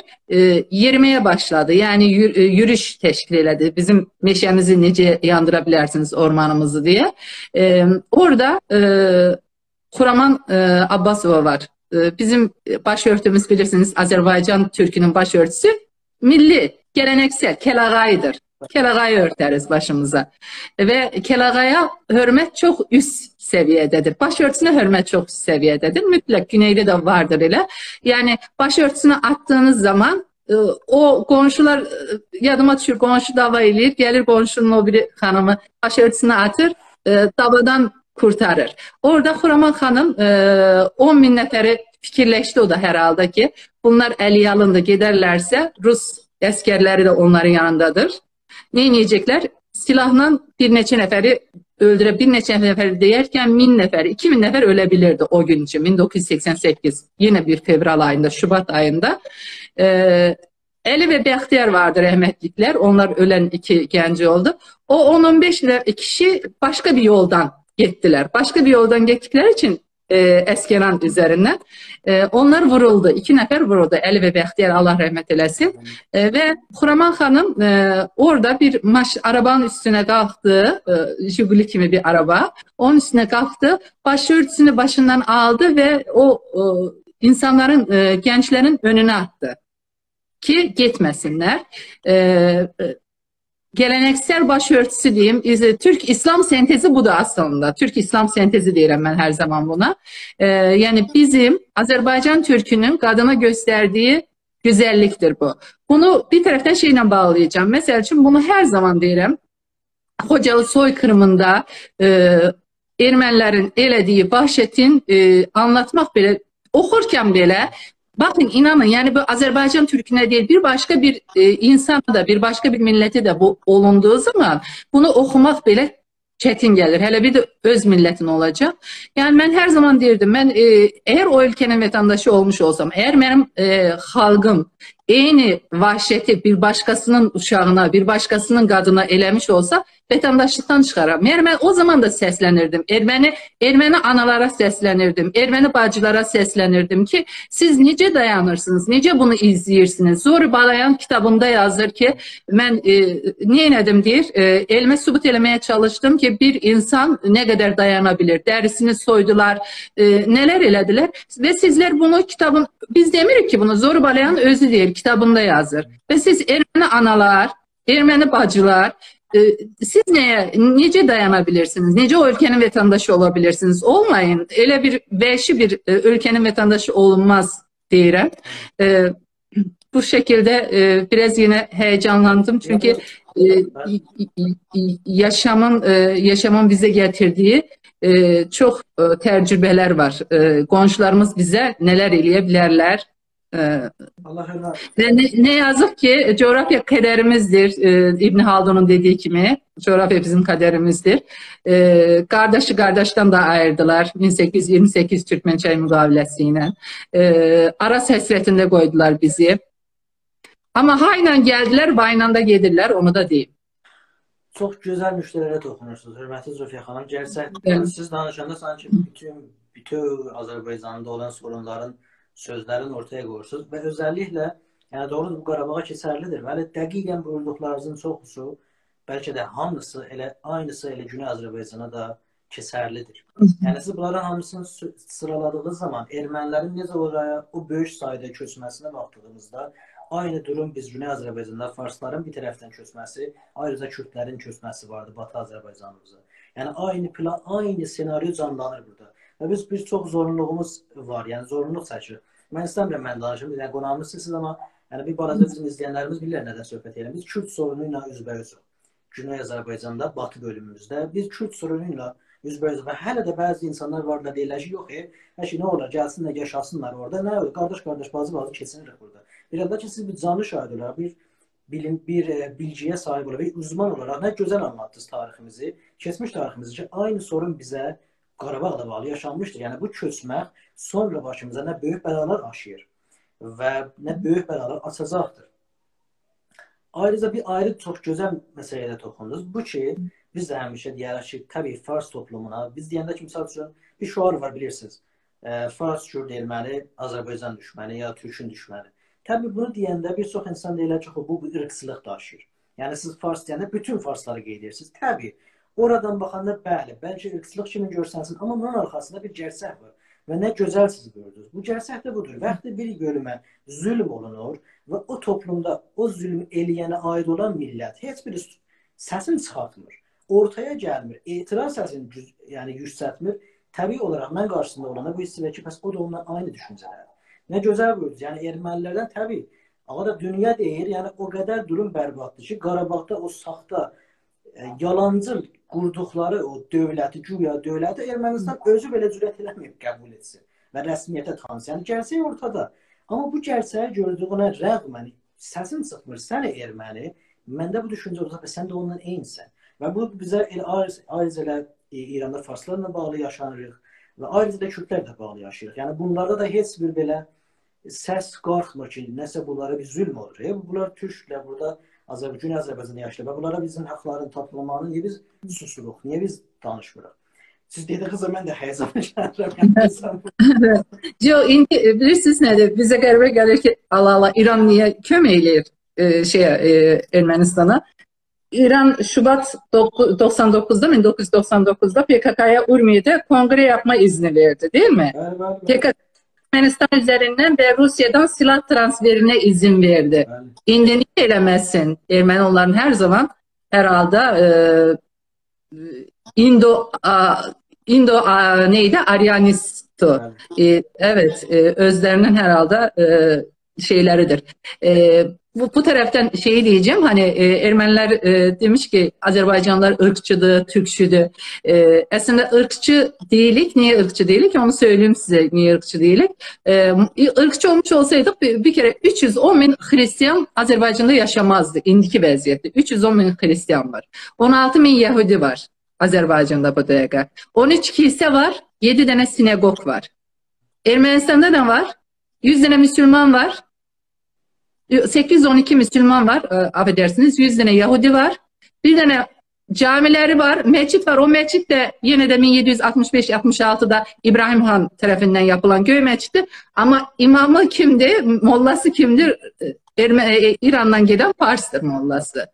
yerimeye başladı. Yani yürüyüş teşkil edildi. Bizim meşemizi nece yandırabilirsiniz ormanımızı diye. Orada Xuraman Abbasova var. Bizim başörtümüz bilirsiniz Azerbaycan Türk'ünün başörtüsü milli, geleneksel, kelağayıdır. Kelağayı örteriz başımıza. Ve kelağaya hürmet çok üst seviyededir. Başörtüsüne hürmet çok üst seviyededir. Mütlak güneyde de vardır öyle. Yani başörtüsünü attığınız zaman o komşular yadıma düşür, komşu dava eləyir, gelir komşunun o biri hanımı başörtüsünü atır, davadan kurtarır. Orada Xuraman xanım 10 bin nəfəri fikirləşdi o da herhalde ki bunlar əliyə alındı, gedərlərsə Rus əsgərləri de onların yanındadır. Ne yiyecekler? Silahla bir neçə nəfəri öldürüp bir neçə nəfəri deyərkən 1000 nəfər, 2000 nəfər ölebilirdi o gün için. 1988 yine bir fevral ayında, Şubat ayında. Eli ve Bəxtiyar vardı rəhmətliklər. Onlar ölen iki genci oldu. O 10-15 kişi başka bir yoldan gittiler. Başka bir yoldan gittikleri için Əsgəran üzerinden. Onlar vuruldu. 2 nəfər vuruldu. Eli ve Bəxtiyar Allah rahmet eləsin. Ve Xuraman xanım orada bir arabanın üstüne kalktı. Jiguli kimi bir araba. Onun üstüne kalktı. Başörtüsünü başından aldı ve o insanların, gençlerin önüne attı. Ki gitmesinler. Geleneksel başörtüsü diyeyim. Türk İslam sentezi bu da aslında. Türk İslam sentezi deyirəm ben her zaman buna. Yani bizim Azerbaycan Türk'ünün kadına gösterdiği güzelliktir bu. Bunu bir taraftan şeyle bağlayacağım. Mesela için bunu her zaman deyirəm. Xocalı soykırımında Ermənilərin elədiyi vahşetin anlatmak bile, okurken bile bakın inanın yani bu Azerbaycan Türk'üne değil bir başka bir insana da bir başka bir millete de bu olunduğu zaman bunu okumak bile çetin gelir. Hele bir de öz milletin olacak. Yani ben her zaman derdim ben eğer o ülkenin vatandaşı olmuş olsam, eğer benim halkım aynı vahşeti bir başkasının uşağına, bir başkasının kadına eləmiş olsa vatandaşlıktan çıkaram. Ben o zaman da seslenirdim. Ermeni analara seslenirdim. Ermeni bacılara seslenirdim ki siz nice dayanırsınız, nice bunu izleyirsiniz. Zor Balayan kitabında yazır ki ben niye nedim deyir, elime sübut elemeye çalıştım ki bir insan ne kadar dayanabilir. Derisini soydular, neler elediler ve sizler bunu kitabın, biz demirik ki bunu Zor Balayan özü değil, kitabında yazır. Ve siz Ermeni analar, Ermeni bacılar, siz nece dayanabilirsiniz? Nece o ülkenin vatandaşı olabilirsiniz? Olmayın. Öyle bir vəhşi bir ülkenin vatandaşı olunmaz deyirəm. Bu şekilde biraz yine heyecanlandım. Çünkü yaşamın bize getirdiği çok tecrübeler var. Qonşularımız bize neler eləyə ve ne yazık ki coğrafya kaderimizdir. İbn Haldun'un dediği gibi coğrafya bizim kaderimizdir. Kardeşi kardeşten de ayırdılar 1828 Türkmençay müqaviləsiyle. Aras həsrətində koydular bizi. Ama hayla geldiler, bayla da gedirlər, onu da deyim. Çok güzel müşterilere toxunursunuz. Hürmetli Zülfiyə xanım, gerçekten siz danışanda sanki bütün Azerbaycan'da olan sorunların, sözlerin ortaya koyursunuz ve özellikle yani doğrudur bu Qarabağa keçərlidir. Bəli, dəqiqən buyurduqlarınızın çoxusu, belki de hamısı elə aynısı elə Güney Azərbaycana da keçərlidir. Yəni siz bunların hamısını sıraladığınız zaman ermənilərin necə oraya o böyük sayda köçməsinə baxdığımızda aynı durum biz Güney Azərbaycanda farsların bir tərəfdən köçməsi, ayrıca Kürdlərin köçməsi vardı Batı Azərbaycanımıza. Yəni aynı plan, aynı senaryo canlanır burada. Və biz bir çox zorunluluğumuz var, yəni zorunluluq çəkirik. Mən istəmirəm mən danışım, yəni qonağımız sizsiniz, amma yəni bir balaca bizim izləyənlərimiz bilirlər nədən söhbət edirəm. Biz Kürd sorunu ilə üzbəyüzük. Güney Azərbaycanda, Batı bölümümüzdə biz Kürd sorunu ilə üzbəyüzük və hələ də bəzi insanlar var da deyirlər ki, yox, hər şey nə olar, gəlsinlər, yaşasınlar orada, nə olur, qardaş, bazı keçinirik burada. Bir anda ki, siz bir canlı şahid olaraq, bir bilgiyə sahib olaraq, bir uzman olaraq nə gözəl anlattınız tariximizi, keçmiş tariximizi ki, aynı sorun bizə Qarabağla bağlı yaşanmışdır. Yəni bu köçmək sonra başımıza nə böyük bəlalar aşıyır və nə böyük bəlalar açacaqdır. Ayrıca bir ayrı çox gözəl məsələyə toxundunuz. Bu ki, biz də həmişə deyərək ki, təbii Fars toplumuna, biz deyəndə ki, misal üçün bir şüar var, bilirsiniz. Fars, Kürd, erməni, Azərbaycan düşməni ya Türkün düşməni. Təbii bunu deyəndə bir çox insan deyirlər ki, bu ırqçılıq daşıyır. Yəni siz Fars deyəndə bütün Farsları qeyd edirsiniz. Təbii. Oradan baxanda bəli, bəlkə ırqçılıq kimi görsənsin, amma bunun arxasında bir gərsək var və nə gözəl siz gördünüz. Bu gərsək də budur. Vaxtı bir bölümə zülm olunur və o toplumda o zülm eləyənə aid olan millət heç bir səsini çıxartmır, ortaya gəlmir, etiraz səsini yəni yüksəltmir. Təbii olaraq mən qarşısında olana bu hissi və ki, bəs o da ondan aynı düşüncələr. Nə gözəl gördünüz. Yəni ermənilərdən təbii, amma da dünya deyir, yəni o qədər durum bərbaddır ki, Qarabağda o saxta, yalancıl qurduqları o dövləti, güya dövləti Ermənistan özü belə cürət eləməyib qəbul etsin və rəsmiyyətə tanısın. Yəni gərsək ortada. Amma bu gərsəyə gördüyünə rəğmən səsin çıxmır, sən erməni, məndə bu düşüncə olsa, sən də ondan eynisən. Və bu bizə ayrıca İranda farslarla bağlı yaşanırıq və ayrıca da Kürdlər də bağlı yaşayırıq. Yəni bunlarda da heç bir belə səs qalxmır ki, nəsə bunlara bir zülm olur. Bunlar Türklər burada Güney Azərbaycanda yaşayır və bunlara bizim haqların tapılmağını niyə biz susuruq, niyə biz danışmırıq? Siz dediniz, mən də həyəcanlanıram. İndi bilirsiniz nədir? Bizə qəribə gəlir ki, Allah İran niyə kömək eləyir Ermənistana? İran Şubat 99'da 1999'da PKK'ya Urmiye'de kongre yapma izni verdi, değil mi? PKK Ermənistan üzerinden ve Rusya'dan silah transferine izin verdi. İndi niye eləməsin? Erməni onların her zaman herhalde neydi? Aryanisto. Evet, özlerinin herhalde şeyleridir. Bu taraftan şeyi diyeceğim, hani Ermeniler demiş ki Azerbaycanlılar ırkçıdır, Türkçüdür. Aslında ırkçı değilik. Niye ırkçı değilik? Onu söyleyeyim size niye ırkçı değilik. Irkçı olmuş olsaydık bir kere 310 bin Hristiyan Azerbaycan'da yaşamazdı indiki vəziyyətdə. 310 bin Hristiyan var. 16 bin Yahudi var Azerbaycan'da bu dəqiqə. 13 kilise var, 7 tane sinagog var. Ermenistan'da ne var? 100 tane Müslüman var. 812 Müslüman var, affedersiniz, 100 tane Yahudi var, bir tane camileri var, mescit var. O mescit de yine de 1765-66'da İbrahim Han tarafından yapılan köy mescidi. Ama imamı kimdi, mollası kimdir? İran'dan gelen Fars'tır mollası.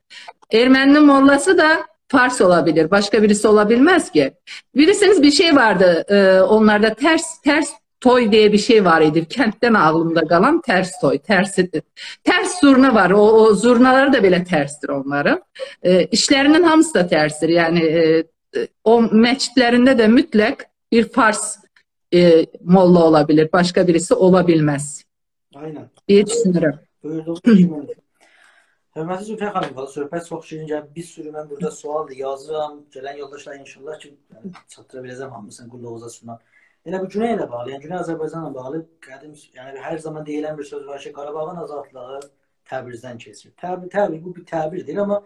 Ermeninin mollası da Fars olabilir, başka birisi olabilmez ki. Bilirsiniz bir şey vardı, onlarda ters toy diye bir şey var idi. Kentten ağlımda kalan ters toy. Ters zurna var. O zurnaları da bile terstir onların. İşlerinin hamısı da terstir. Yani o meçitlerinde de mütlak bir Fars molla olabilir. Başka birisi olabilmez. Aynen. Diye düşünürüm. Hörmətli Zülfiyyə xanım, söhbət çox şirincə bir sürü mən burada sualdır, yazıram. Gələn yoldaşlar inşallah ki, çatdıra biləcəm hamısını qulluğunuza sunan. Elə bu Güney ilə bağlı, yəni Güney Azərbaycanla bağlı qədim, yəni hər zaman deyilən bir söz var ki, Qarabağın azadlığı Təbrizdən keçir. Təbii bu bir təbir deyil, amma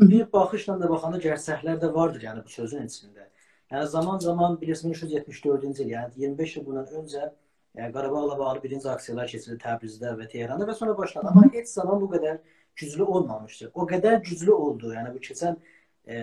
bir baxışla da baxanda gərsəklər də vardır yəni bu sözün içində. Yəni zaman bilirsiniz 1374-cü il, yəni 25 il bundan öncə Qarabağla bağlı birinci aksiyalar keçirildi Təbrizdə və Tehranda və sonra başladı. Amma heç zaman bu qədər güclü olmamışdır. O qədər güclü oldu, yəni bu keçən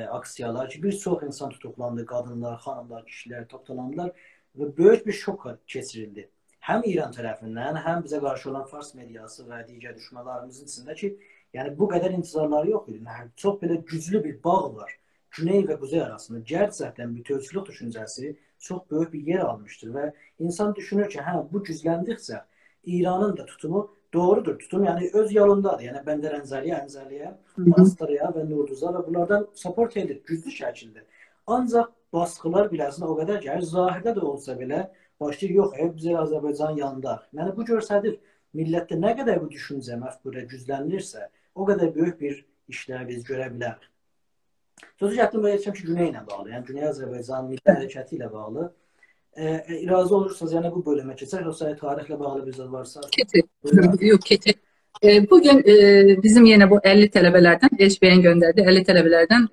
aksiyalar ki, bir çox insan tutuklandı, qadınlar, xanımlar, kişilər tutuklandılar və böyük bir şok keçirildi. Həm İran tərəfindən, həm bizə qarşı olan Fars mediası və digər düşmənlərimizin içində ki, yəni bu qədər intizarları yox idi. Çox belə güclü bir bağ var Güney və Quzey arasında gerçəkdən bütövçülük düşüncəsi çox böyük bir yer almışdır və insan düşünür ki, hə, bu gücləndikcə İranın da tutumu doğrudur. Tutum yəni öz yolundadır. Yəni Bəndərənzəliyə, Əmzəliyə, Bastıya və Nurduza və bunlardan support edir güclü şəkildə. Ancaq baskılar biləsinə o qədər gəlir, zahirdə də olsa belə başlayır, yox, biz Azərbaycanın yanındayıq. Yəni bu göstərir millətdə nə qədər bu düşüncə, məfkurə güclənirsə, o qədər böyük bir işləri biz görə bilərik. Sözü gətirdim və yetişəm ki, Güney ilə bağlı, yəni Güney Azərbaycan milli hərəkəti ilə bağlı. İrazı olursanız, yəni bu bölümə keçək, yoxsa tarixlə bağlı bir zad varsa? Yok, keçək. Bugün bizim yine bu 50 tələbələrdən, HB'nin gönderdiği 50 tələbələrdən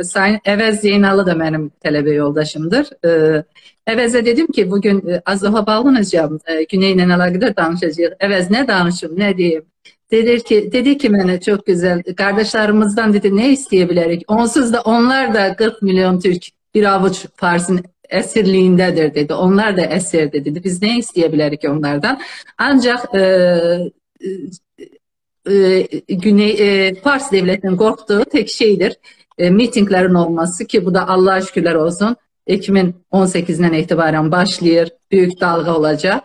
Sayın Əvəz Zeynalı da benim tələbə yoldaşımdır. Əvəzə dedim ki, bugün az daha bağlanacağım, Güney ilə əlaqədar danışacağıq. Əvəz ne danışım, ne diyeyim? Dedi ki mənə çok güzel, kardeşlerimizden dedi ne isteyebilirik? Onsuz da onlar da 40 milyon Türk bir avuç Fars'ın esirliğindedir dedi. Onlar da esirdi dedi. Biz ne isteyebilirik onlardan? Ancak Fars devletinin korktuğu tek şeydir. Mitinglerin olması ki bu da Allah'a şükürler olsun. Ekim'in 18'inden itibaren başlıyor. Büyük dalga olacak.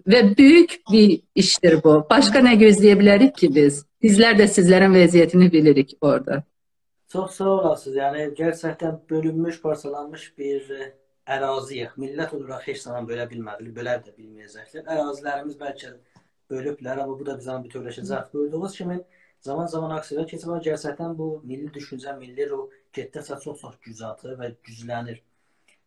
Ve büyük bir iştir bu. Başka ne gözleyebilirik ki biz? Bizler de sizlerin vaziyetini bilirik orada. Çox sağ olasınız. Yəni gerçəkdən bölünmüş, parçalanmış bir əraziyik. Millət olaraq heç zaman bölə bilmədik, bölər də bilməyəcəklər. Ərazilərimiz bəlkə bölüblər, amma bu da bizdən bütövləşəcək. Böldüyümüz kimi zaman aksiyona keçir. Gerçəkdən bu milli düşüncə, milli ruh getdikcə çox güc atır və güclənir.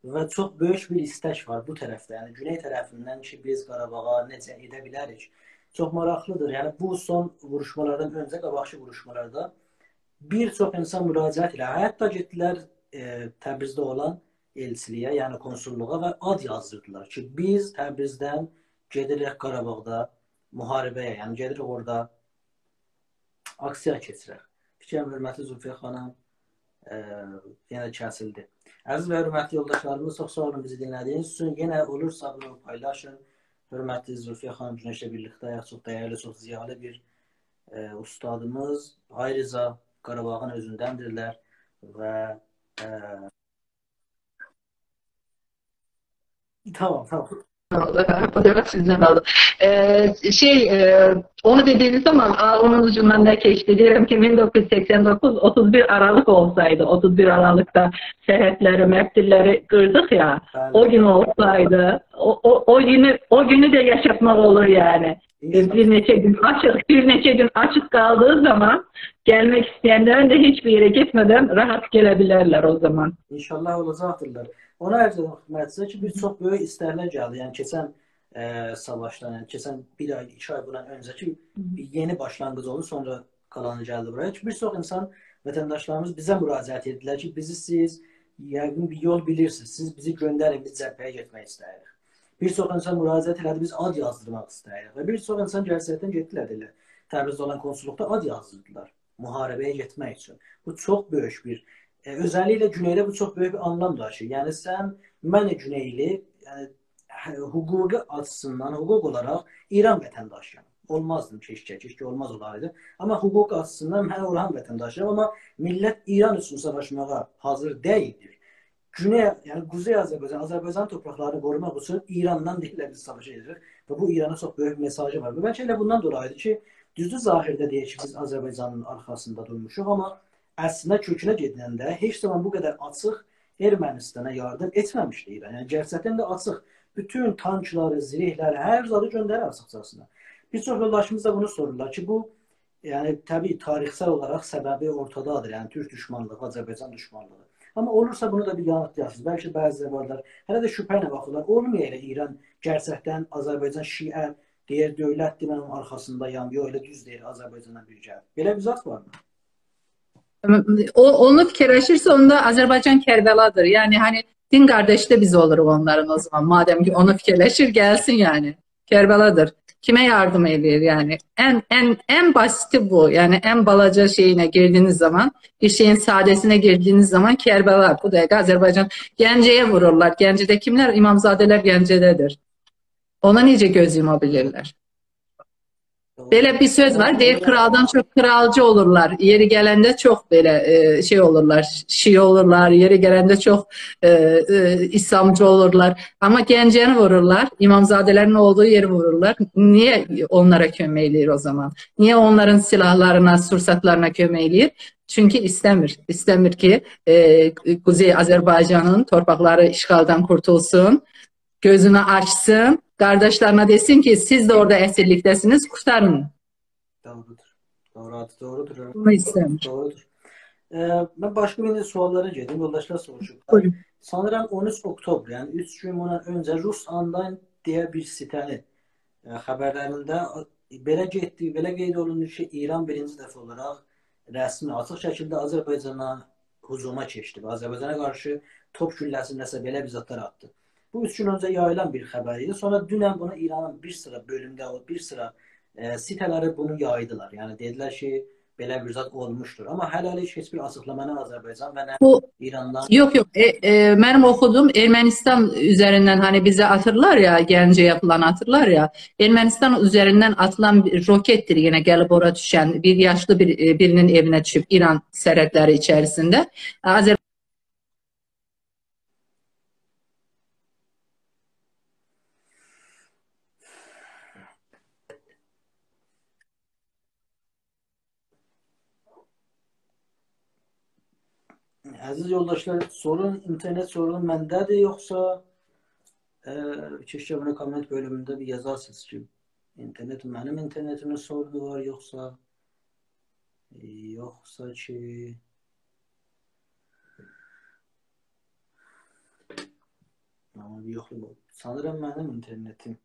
Və çox böyük bir istək var bu tərəfdə. Yəni Güney tərəfindən ki, biz Qarabağa necə edə bilərik? Çox maraqlıdır. Yəni bu son vuruşmalardan öncə, qabaqçı vuruşmalarda bir çox insan müraciət ilə, hətta getdilər Təbrizdə olan elçiliyə, yəni konsulluğa və ad yazdırdılar ki, biz Təbrizdən gedirik Qarabağda müharibəyə, yəni gedirik orada aksiya keçirək. Fikirəm, hörmətli Zülfiyə xanım yenə kəsildi. Əziz və hörmətli yoldaşlarımız, çox sağ olun bizi dinlədiyiniz üçün. Yenə olursa bunu paylaşın. Hörmətli Zülfiyə xanım Günəşlə birlikdə çox dəyərli, çox ziyalı bir ustadımız. Ayrıca Qarabağın özündəndirlər və tamam. Fotoğraf sizden aldım. Onu dediğiniz zaman onun ucundan ne geçti? Diyelim ki 1989 31 Aralık olsaydı, 31 Aralık'ta şehitleri, meftilleri kırdık ya, evet. O gün olsaydı, o günü de yaşatmak olur yani. Bir neçe gün açık kaldığı zaman gelmek isteyenlerin de hiçbir yere gitmeden rahat gelebilirler o zaman. İnşallah olacaktırlar. Ona əvvəl ki, bir çox böyük istəklər gəldi. Yəni keçən savaşdan, yəni keçən bir ay, 2 ay bundan öncəki yeni başlanğıc oldu, sonra qalanı gəldi buraya. Bir çox insan, vətəndaşlarımız bizə müraciət etdilər ki, bizi siz yəqin bir yol bilirsiniz, siz bizi göndərin, biz cəbhəyə getmək istəyirik. Bir çox insan müraciət elədi, biz ad yazdırmaq istəyirik. Və bir çox insan gerçəkdən getdilər. Təbrizdə olan konsulluqda ad yazdırdılar müharibəyə getmək üçün. Bu çox böyük bir özəlliklə Güneydə bu çox böyük bir anlam daşıyır. Yəni sən, mən Güneyli, yəni hüquqi açısından, hüquq olaraq İran vətəndaşıyam. Olmazdım keşke olmaz olaydı. Amma hüquq açısından mən Orhan vətəndaşıyam, amma millət İran üçün savaşmağa hazır deyildir. Güney, yəni Quzey Azərbaycan torpaqlarını qorumaq üçün İrandan deyirlər biz savaş edirik və bu İrana çox böyük mesajı var. Və bəlkə elə bundan dolayıdır ki, düzdür zahirdə deyək ki, biz Azərbaycanın arxasında durmuşuq, amma əslində kökünə gediləndə heç zaman bu qədər açıq Ermənistana yardım etməmişdi İran. Yəni gerçəkdən də açıq. Bütün tankları, zirehləri, hər zadı göndərir açıqcasına. Bir çox yoldaşımız da bunu sorurlar ki, bu yəni təbii tarixsel olaraq səbəbi ortadadır. Yəni Türk düşmanlığı, Azərbaycan düşmanlığı. Amma olursa bunu da bir yanıtlayasınız. Bəlkə bəziləri varlar. Hələ də şübhə ilə baxırlar. Olmuyor elə İran gerçəkdən Azərbaycan şiə deyir, dövlətdir, mən onun arxasındayam. Yox, elə düz deyir, Azərbaycandan bir gəlir. Belə bir zat var mı? Onu fikirləşirsə, onda Azərbaycan Kərbeladır. Yəni hani din qardaşı da biz oluruq onların o zaman. Madem ki onu fikirləşir, gəlsin yani. Kərbeladır. Kime yardım ediyor yani? En basiti bu. Yani en balaca şeyine girdiğiniz zaman, bir şeyin sadesine girdiğiniz zaman Kerbela. Bu da Azerbaycan. Gəncəyə vururlar. Gəncədə kimler? İmamzadeler Gəncədədir. Ona necə göz yumabilirler? Belə bir söz var, deyir kraldan çox kralcı olurlar. Yeri gələndə çox belə şey olurlar, şii olurlar. Yeri gələndə çox İslamcı olurlar. Amma Gəncəni vururlar, İmamzadələrin olduğu yeri vururlar. Niye onlara kömək eləyir o zaman? Niye onların silahlarına, sursatlarına kömək eləyir? Çünki istəmir. İstəmir ki, Kuzey Azərbaycanın torpaqları işğaldan qurtulsun, gözünü açsın, kardeşlerine desin ki siz de orada esirliktesiniz, kurtarın. Doğrudur. Doğrudur. Bunu istəmir. Doğrudur. Ben başka bir suallara geldim. Yoldaşlar soruşup. Sanırım 13 Oktober, yani 3 gün bundan önce Rus Online diye bir sitenin haberlerinde belə qeyd olunur ki, İran birinci dəfə olaraq rəsmi açıq şəkildə Azərbaycana hücuma keçdi. Azərbaycana qarşı top gülləsi nəsə belə bir zatlar attı. Bu 3 gün önce yayılan bir haber idi. Sonra dünən bunu İran'ın bir sıra bölümde bir sıra siteleri bunu yaydılar. Yani dediler ki belə bir zat olmuştur. Ama hələlik heç bir açıqlamanı Azərbaycan və nə İran'dan... Yok. Benim okuduğum Ermənistan üzerinden hani bize atırlar ya, Gəncə yapılan atırlar ya. Ermənistan üzerinden atılan bir rokettir yine gelip oraya düşen bir yaşlı birinin evine düşüp İran sərhədləri içerisinde. Aziz yoldaşlar, internet sorun məndədir, yoxsa keşke bunu komment bölümünde bir yazarsınız ki benim internetimin sorunu var, yoksa ki ama bir yoxlu bu. Sanırım benim internetim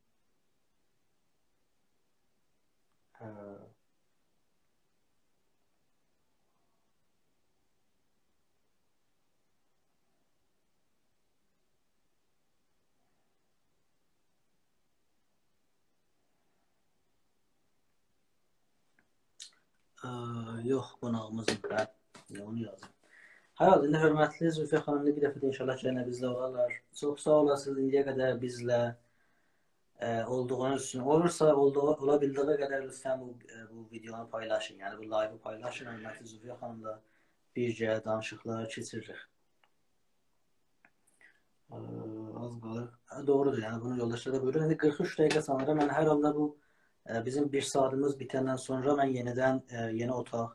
yox, qonağımızın onu yazın. Hər halda hörmətli Zülfiyə xanımla bir dəfə də inşallah yenə bizlə olarlar. Çox sağ olasınız indiyə qədər bizlə olduğunuz üçün. Ola bildiği qədər lütfen bu videonu paylaşın. Yani bu live'ı paylaşın. Hörmətli Zülfiyə xanımla bircə danışıqlar keçiririk. Az qalır. Doğrudur, yani bunu yoldaşlara buyurun. 43 dəqiqə sanırım. Yani hər halda bu bizim bir saatimiz bitenden sonra ben yeniden yeni otaq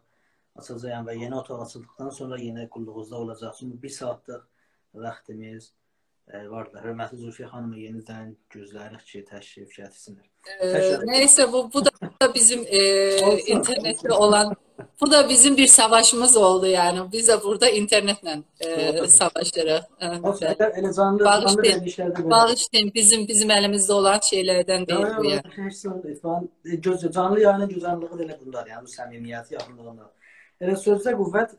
açacağım ve yeni otaq açıldıktan sonra yine qulluğunuzda olacaq. Çünki bir saatlik vaxtimiz vardır. Hörmətli Zülfiyə xanımı yenidən gözləyirik ki, təşrif gətirsinlər. Neyse bu da bizim internette olan, bu da bizim bir savaşımız oldu yani. Biz de burada internetle savaşırıq. Bağışlayın, bizim elimizde olan şeylerden değil bu yani. Canlı yayının gözəlliyi elə bunlar, yani bu səmimiyyəti yaxınlığında. Elə sözdə qüvvət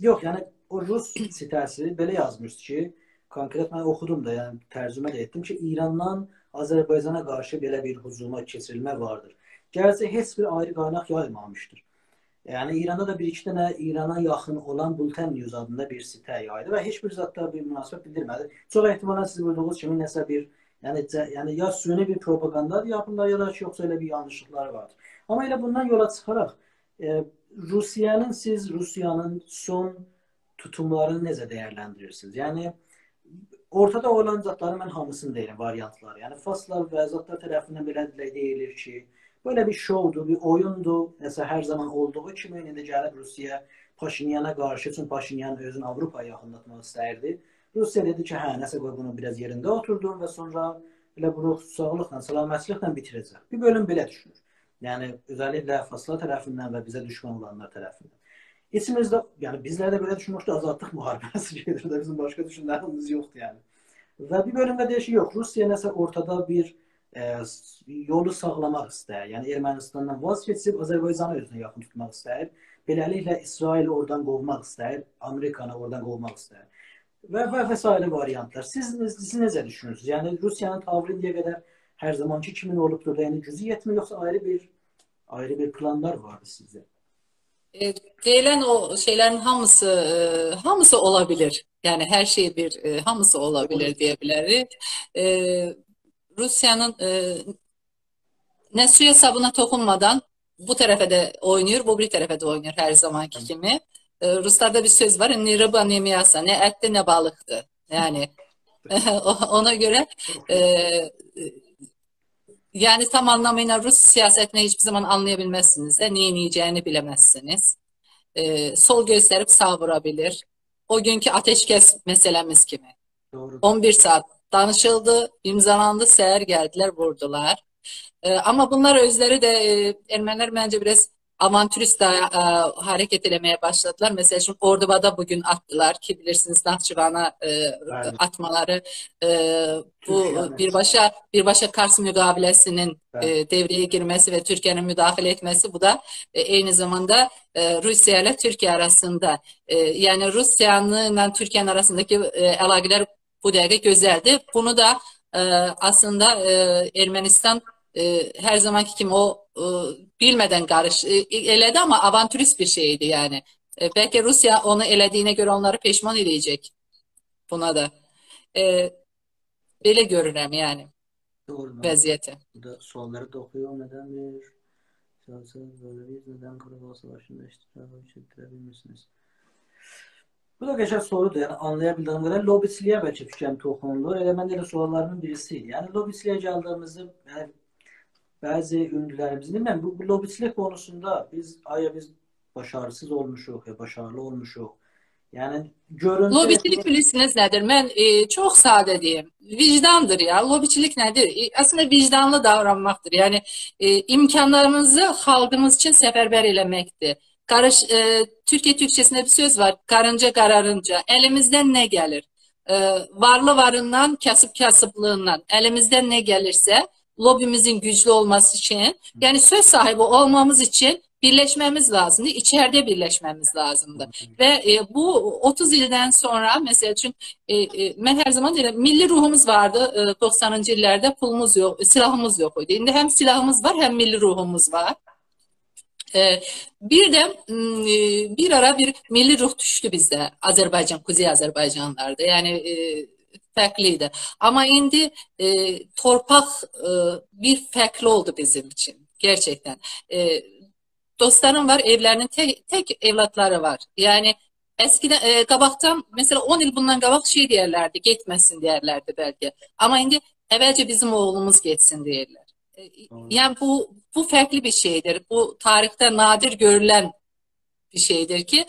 yox, yani o Rus sitəsi belə yazmışdı ki, konkret mən oxudum da, yani tərcümə də etdim ki, İrandan Azərbaycana qarşı belə bir hücuma keçirilmə vardır. Gəlsə heç bir ayrı qaynaq yayılmamışdır. Yani İran'da da bir-iki dənə İrana yaxın olan Bulten News adında bir sitə yaydı və heç bir zatda bir münasibət bildirmədi. Çox ehtimalən siz buyurduğunuz kimi nəsə bir, yani ya süni bir propagandadır yapımda, ya da ki yoxsa elə bir yanlışlıklar vardır. Ama elə bundan yola çıxaraq Rusiyanın son tutumlarını necə dəyərləndirirsiniz? Yani ortada olan zatları mən hamısını deyirəm, variantlar. Yani Faslar və zatlar tərəfindən belə deyilir ki, böyle bir şovdu, bir oyundu. Mesela her zaman olduğu kimi indi gəlib Rusiya Paşinyana qarşı, çünki Paşinyan özünü Avropaya yaxınlatmaq istəyirdi. Rusiya dedi ki, nəsə qoy bunu biraz yerində oturdum və sonra elə bunu sağlıqla, salaməçliklə bitirəcək. Bir bölüm belə düşünür. Yani özellikle Faslar tərəfindən və bizə düşman olanlar tərəfindən. İçimizdə, yani bizlər də belə düşünmüşdü, azadlıq müharibəsi gedir də, bizim başqa düşünlərimiz yoxdur yani. Və bir bölümdə deyir ki, yox, Rusiya nəsə ortada bir yolu sağlamaq istəyir. Yəni Ermənistandan vaz keçib Azərbaycanı özünə yaxın tutmaq istəyir. Beləliklə İsraili oradan qovmaq istəyir, Amerikanı oradan qovmaq istəyir. Və s. variantlar. Siz necə düşünürsünüz? Yəni Rusiyanın tavrı indiyə qədər hər zamanki kimin olubdur da, yəni gücü yetmir, yoxsa ayrı bir planlar vardı sizdə? Deyilən o şeylerin hamısı olabilir. Yani her şey hamısı olabilir diyebiliriz. Rusya'nın ne su hesabına dokunmadan bu tərəfə də oynayır, bu bir tərəfə də oynayır hər zamanki kimi. Ruslarda bir söz var, "Ni rıba, ni miyasa", ne etli ne balıktı. Yani ona göre yani tam anlamıyla Rus siyasetini hiçbir zaman anlayabilmezsiniz de neyin yiyeceğini bilemezsiniz. Sol gösterip sağ vurabilir. O günkü ateşkes meselemiz gibi. Doğru. 11 saat danışıldı, imzalandı, səhər gəldiler, vurdular. Ama bunlar özleri de Ermeniler bence biraz avantürist hareket etmeye başladılar. Mesela şimdi Ordubada bugün attılar ki bilirsiniz Nahçıvan'a atmaları bu birbaşa Kars müqaviləsinin devreye girmesi ve Türkiye'nin müdahale etmesi, bu da aynı zamanda Rusya ile Türkiye arasında yani Rusya'nın ile Türkiye'nin arasındaki əlaqələr bu dəqiqə gözəldir. Bunu da aslında Ermənistan her zamanki kimi o bilmeden elədi ama avantürist bir şeydi yani. Belki Rusya onu elədiyine göre onları peşman edecek buna da. Belə görürəm yani. Doğru. Vəziyyəti. Bu da sualları da okuyor. Neden bir siyaset böyle bir neden Karabağ Savaşı'nda işlettirebilmişsiniz? Bu da geçen sorudur. Yani anlayabildiğim kadar lobisliğe belki fikrim toxunulur. Elemende de sorularının birisiydi. Yani lobisliğe geldiğimizde yani bazı ünlülerimizin ben bu lobislik konusunda biz başarısız olmuşuq ya başarılı olmuşuq. Yani görüntü... Lobicilik bilirsiniz nədir? Mən çox sadə deyim. Vicdandır ya. Lobicilik nədir? Aslında vicdanlı davranmaqdır. Yani imkanlarımızı xalqımız için səfərbər eləməkdir. Türkiye Türkçesinde bir söz var. Karınca kararınca. Elimizden ne gelir? Varlı varından, kasıp kasıplığından. Elimizden ne gelirse lobimizin güçlü olması için, yani söz sahibi olmamız için birleşmemiz lazımdı. İçeride birleşmemiz lazımdı. Ve bu 30 ilden sonra mesela çünkü ben her zaman dedim milli ruhumuz vardı 90. illerde, pulumuz yok, silahımız yok. Şimdi hem silahımız var hem milli ruhumuz var. Bir de bir ara bir milli ruh düştü bizde Azerbaycan, Kuzey Azerbaycanlarda yani farklıydı. Ama indi torpaq bir farklı oldu bizim için gerçekten. Dostlarım var, evlerinin tek evlatları var. Yani eskiden qabaqdan mesela 10 il bundan qabaq şey deyirlərdi, getməsin deyirlərdi belki. Ama indi evvelce bizim oğlumuz geçsin deyirlər. Yani bu farklı bir şeydir. Bu tarihte nadir görülen bir şeydir ki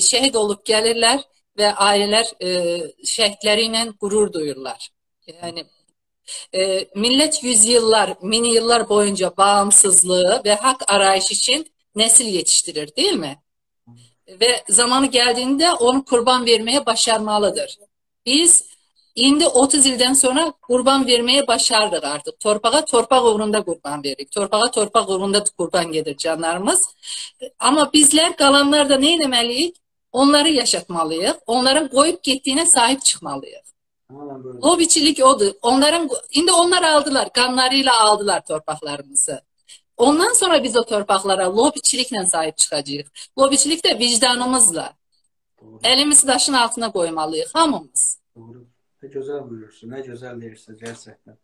şehit olup gelirler ve aileler şehitleriyle gurur duyurlar. Yani millet yüzyıllar, mini yıllar boyunca bağımsızlığı ve hak arayışı için nesil yetiştirir, değil mi? Ve zamanı geldiğinde onu kurban vermeye başarmalıdır. Biz indi 30 ilden sonra kurban vermeye başardık artık. Torpağa torpaq uğrunda kurban veririk. Torpağa torpaq uğrunda kurban gelir canlarımız. Ama bizler kalanlar da ne etmeliyik? Onları yaşatmalıyıq. Onların koyup gittiğine sahip çıkmalıyıq. Lobicilik odur. Indi onlar aldılar. Kanlarıyla aldılar torpaqlarımızı. Ondan sonra biz o torpaqlara lobicilikle sahip çıkacağıq. Lobicilik de vicdanımızla. Doğru. Elimizi taşın altına koymalıyıq hamımız. Doğru. Ne güzel buyurursun. Ne güzel değilsin gerçekten.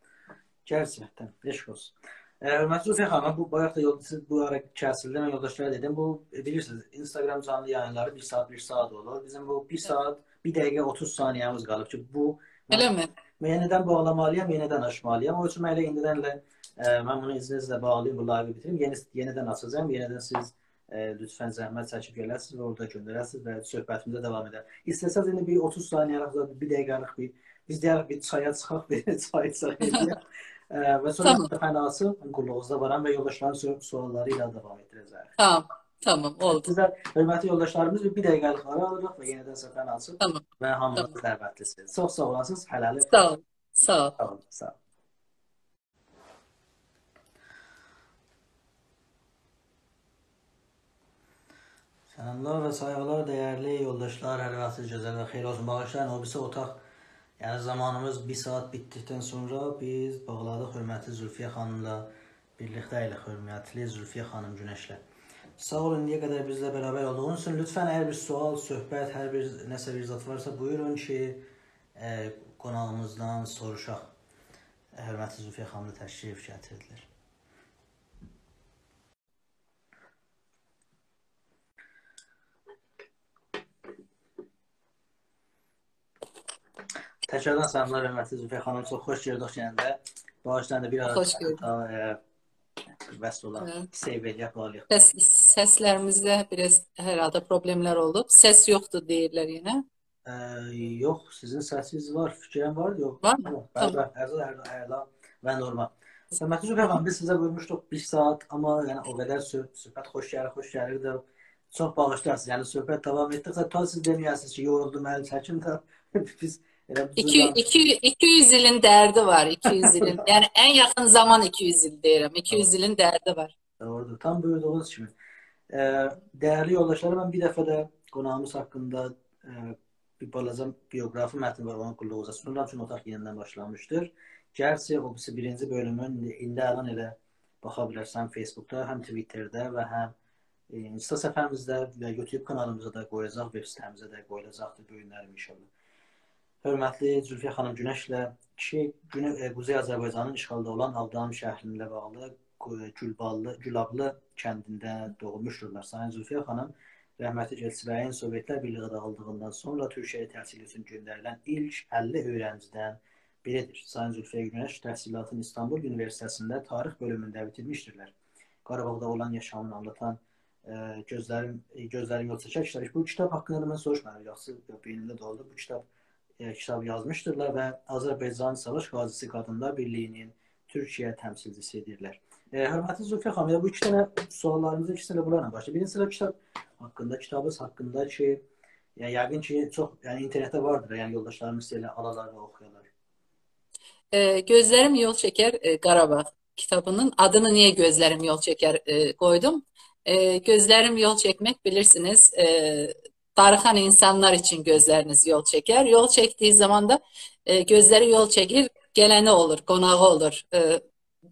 Gerçekten. Eşk olsun. Hürmetli Zülfiye Hanım, bu bayaq da bu ara kəsildi. Mən yoldaşlara dedim. Bu bilirsiniz Instagram canlı yayınları 1 saat 1 saat olur. Bizim bu 1 saat 1 dəqiqə 30 saniyəmiz qalıb ki bu yenidən bağlamalıyam, yenidən açmalıyam. O üçün mən elə indidən mən bunu izninizlə bağlayayım, bu live bitirim. Yenidən açacağım. Yenidən siz lütfən zəhmət çəkib gələrsiniz və orada göndərəsiniz və söhbətimizə davam edər. İstəsəz indi bir 30 saniyəlik, 1 dəqiqəlik biz deyərik bir çaya çıxaq, çay edəyək. Və sonra fənası qulluğunuzda varam və yoldaşların sualları ilə davam etdirəcək. Tamam, oldu. Sizlər, hörmətli yoldaşlarımız bir dəqiqəlik ara alırıq və yenədən səfən açıb və hamınızı dəvətlisiniz. Çox sağ olasınız, hələlik. Sağ olun. Sağ olun. Sağ olun. Selamlar ve saygılar değerli yoldaşlar. Her vaxtınız güzel ve xeyir olsun. Bağışlayın, o birisi otaq. Yəni zamanımız 1 saat bitdikdən sonra biz bağladıq hörmətli Zülfiyə xanımla birlikdə ilə hörmətli Zülfiyə xanım Günəşlə. Sağ olun, niyə qədər bizlə bərabər olduğunuz üçün. Lütfən hər bir sual, söhbət, hər bir nəsə bir zat varsa buyurun ki qonağımızdan soruşaq. Hörmətli Zülfiyə xanımla təşrif gətirdilər. Təkrardan salamlar hörmətli Zülfiyə xanım. Çox xoş gördük yenə. Bağışlayın da bir ara Xoş gördük. vəsl olaq. Seyv eləyək, bağlayaq. Səslərimizdə biraz hər halda problemlər olub. Səs yoxdur deyirlər yenə. Yox, sizin səsiniz var. Fikrən var, yox. Var mı? Bəli, əla və normal. Hörmətli Zülfiyə xanım, biz sizə buyurmuşduq 1 saat, amma yəni o qədər söhbət xoş gəlir də çox bağışlarsınız. Yəni söhbət davam etdikcə ta siz deməyəsiniz ki, yoruldum, əlim çəkim də biz 200 ilin dərdi var, 200 ilin. Yəni ən yaxın zaman 200 il deyirəm. 200 ilin dərdi var. Doğrudur. Tam buyurduğunuz kimi. Dəyərli yoldaşlarım, mən bir dəfə də qonağımız haqqında bir balaca bioqrafi mətni var, onun qulluğunuza sunuram. Çünki otaq yenidən başlamışdır. Gerçi o birinci bölümün indi əlan elə baxa bilərsən Facebookda, həm Twitterdə və həm Insta səhifəmizdə və YouTube kanalımıza da qoyacaq, web sitemizə də qoyulacaqdır bu günlərim inşallah. Hörmətli Zülfiyə xanım, Günəşlə Quzey Azərbaycanın işğalda olan Ağdam şəhərində bağlı Gülablı kəndində doğulmuşdurlar. Sayın Zülfiyə xanım, rəhmətli Elçibəyin Sovetlər Birliği dağıldığından sonra Türkiyəyə təhsil üçün göndərilən ilk 50 öyrəncidən biridir. Sayın Zülfiyə Günəş təhsilatını İstanbul Universitetində tarix bölümündə bitirmişdirlər. Qarabağda olan yaşamını anlatan Gözlərim Yol Çəkər kitabı. Bu kitab haqqında da mən soruşmadım. Yaxşı, beynimdə doldu. Bu kitab yazmışdırlar və Azərbaycan Savaş Qazisi Qadınlar Birliyinin Türkiyə təmsilcisidirlər. Hörmətli Zülfiyə xanım, bu iki dənə suallarımızın ikisi ilə bunlarla başlayır. Birincisi də kitabınız haqqında ki, yəqin ki, çox internetdə vardır, yəni yoldaşlarımız ilə alalar və oxuyorlar. Gözlərim Yol Çəkər Qarabağ kitabının adını niyə Gözlərim Yol Çəkər qoydum? Gözlərim yol çəkmək, bilirsiniz, darıxan insanlar için gözləriniz yol çəkər. Yol çəkdiyi zaman da gözləri yol çəkir, gələni olur, qonağı olur.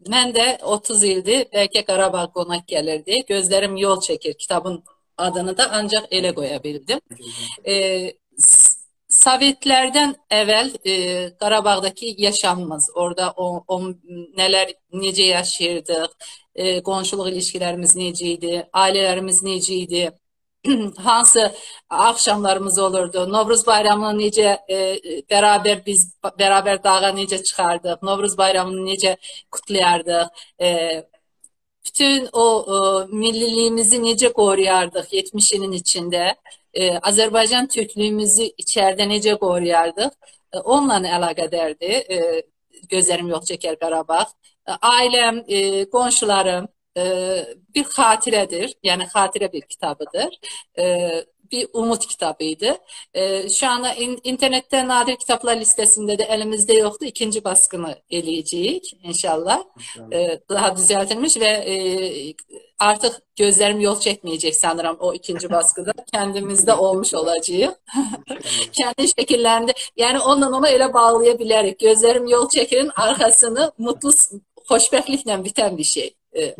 Mən də 30 ildir, bəlkə Qarabağ qonaq gəlirdi. Gözlərim yol çəkir kitabın adını da ancaq elə qoya bildim. Sovetlərdən əvvəl Qarabağdakı yaşamımız, orada necə yaşayırdıq, qonşuluq ilişkilərimiz necə idi, ailələrimiz necə idi, hansı axşamlarımız olurdu, Novruz bayramını necə biz bərabər dağa necə çıxardıq, Novruz bayramını necə kutlayardıq, bütün o milliliyimizi necə qoruyardıq 70 ilin içində, Azərbaycan Türklüyümüzü içəridə necə qoruyardıq, onunla əlaqədardır Gözlərim Yol Çəkər Qarabağ. Ailəm, qonşularım bir xatirədir, yəni xatirə bir kitabıdır, bir umut kitabıydı. Şu anda internette nadir kitaplar listesinde de elimizde yoktu. İkinci baskını eləyəcəyik inşallah. Daha düzeltilmiş ve artık gözlerim yol çekmeyecek sanırım o ikinci baskıda. Kendimizde olmuş olacağıq. Kendi şekillendi. Yani ondan ona elə bağlayabilirik. Gözlerim yol çekirin arkasını mutlu, xoşbəxtliklə biten bir şey.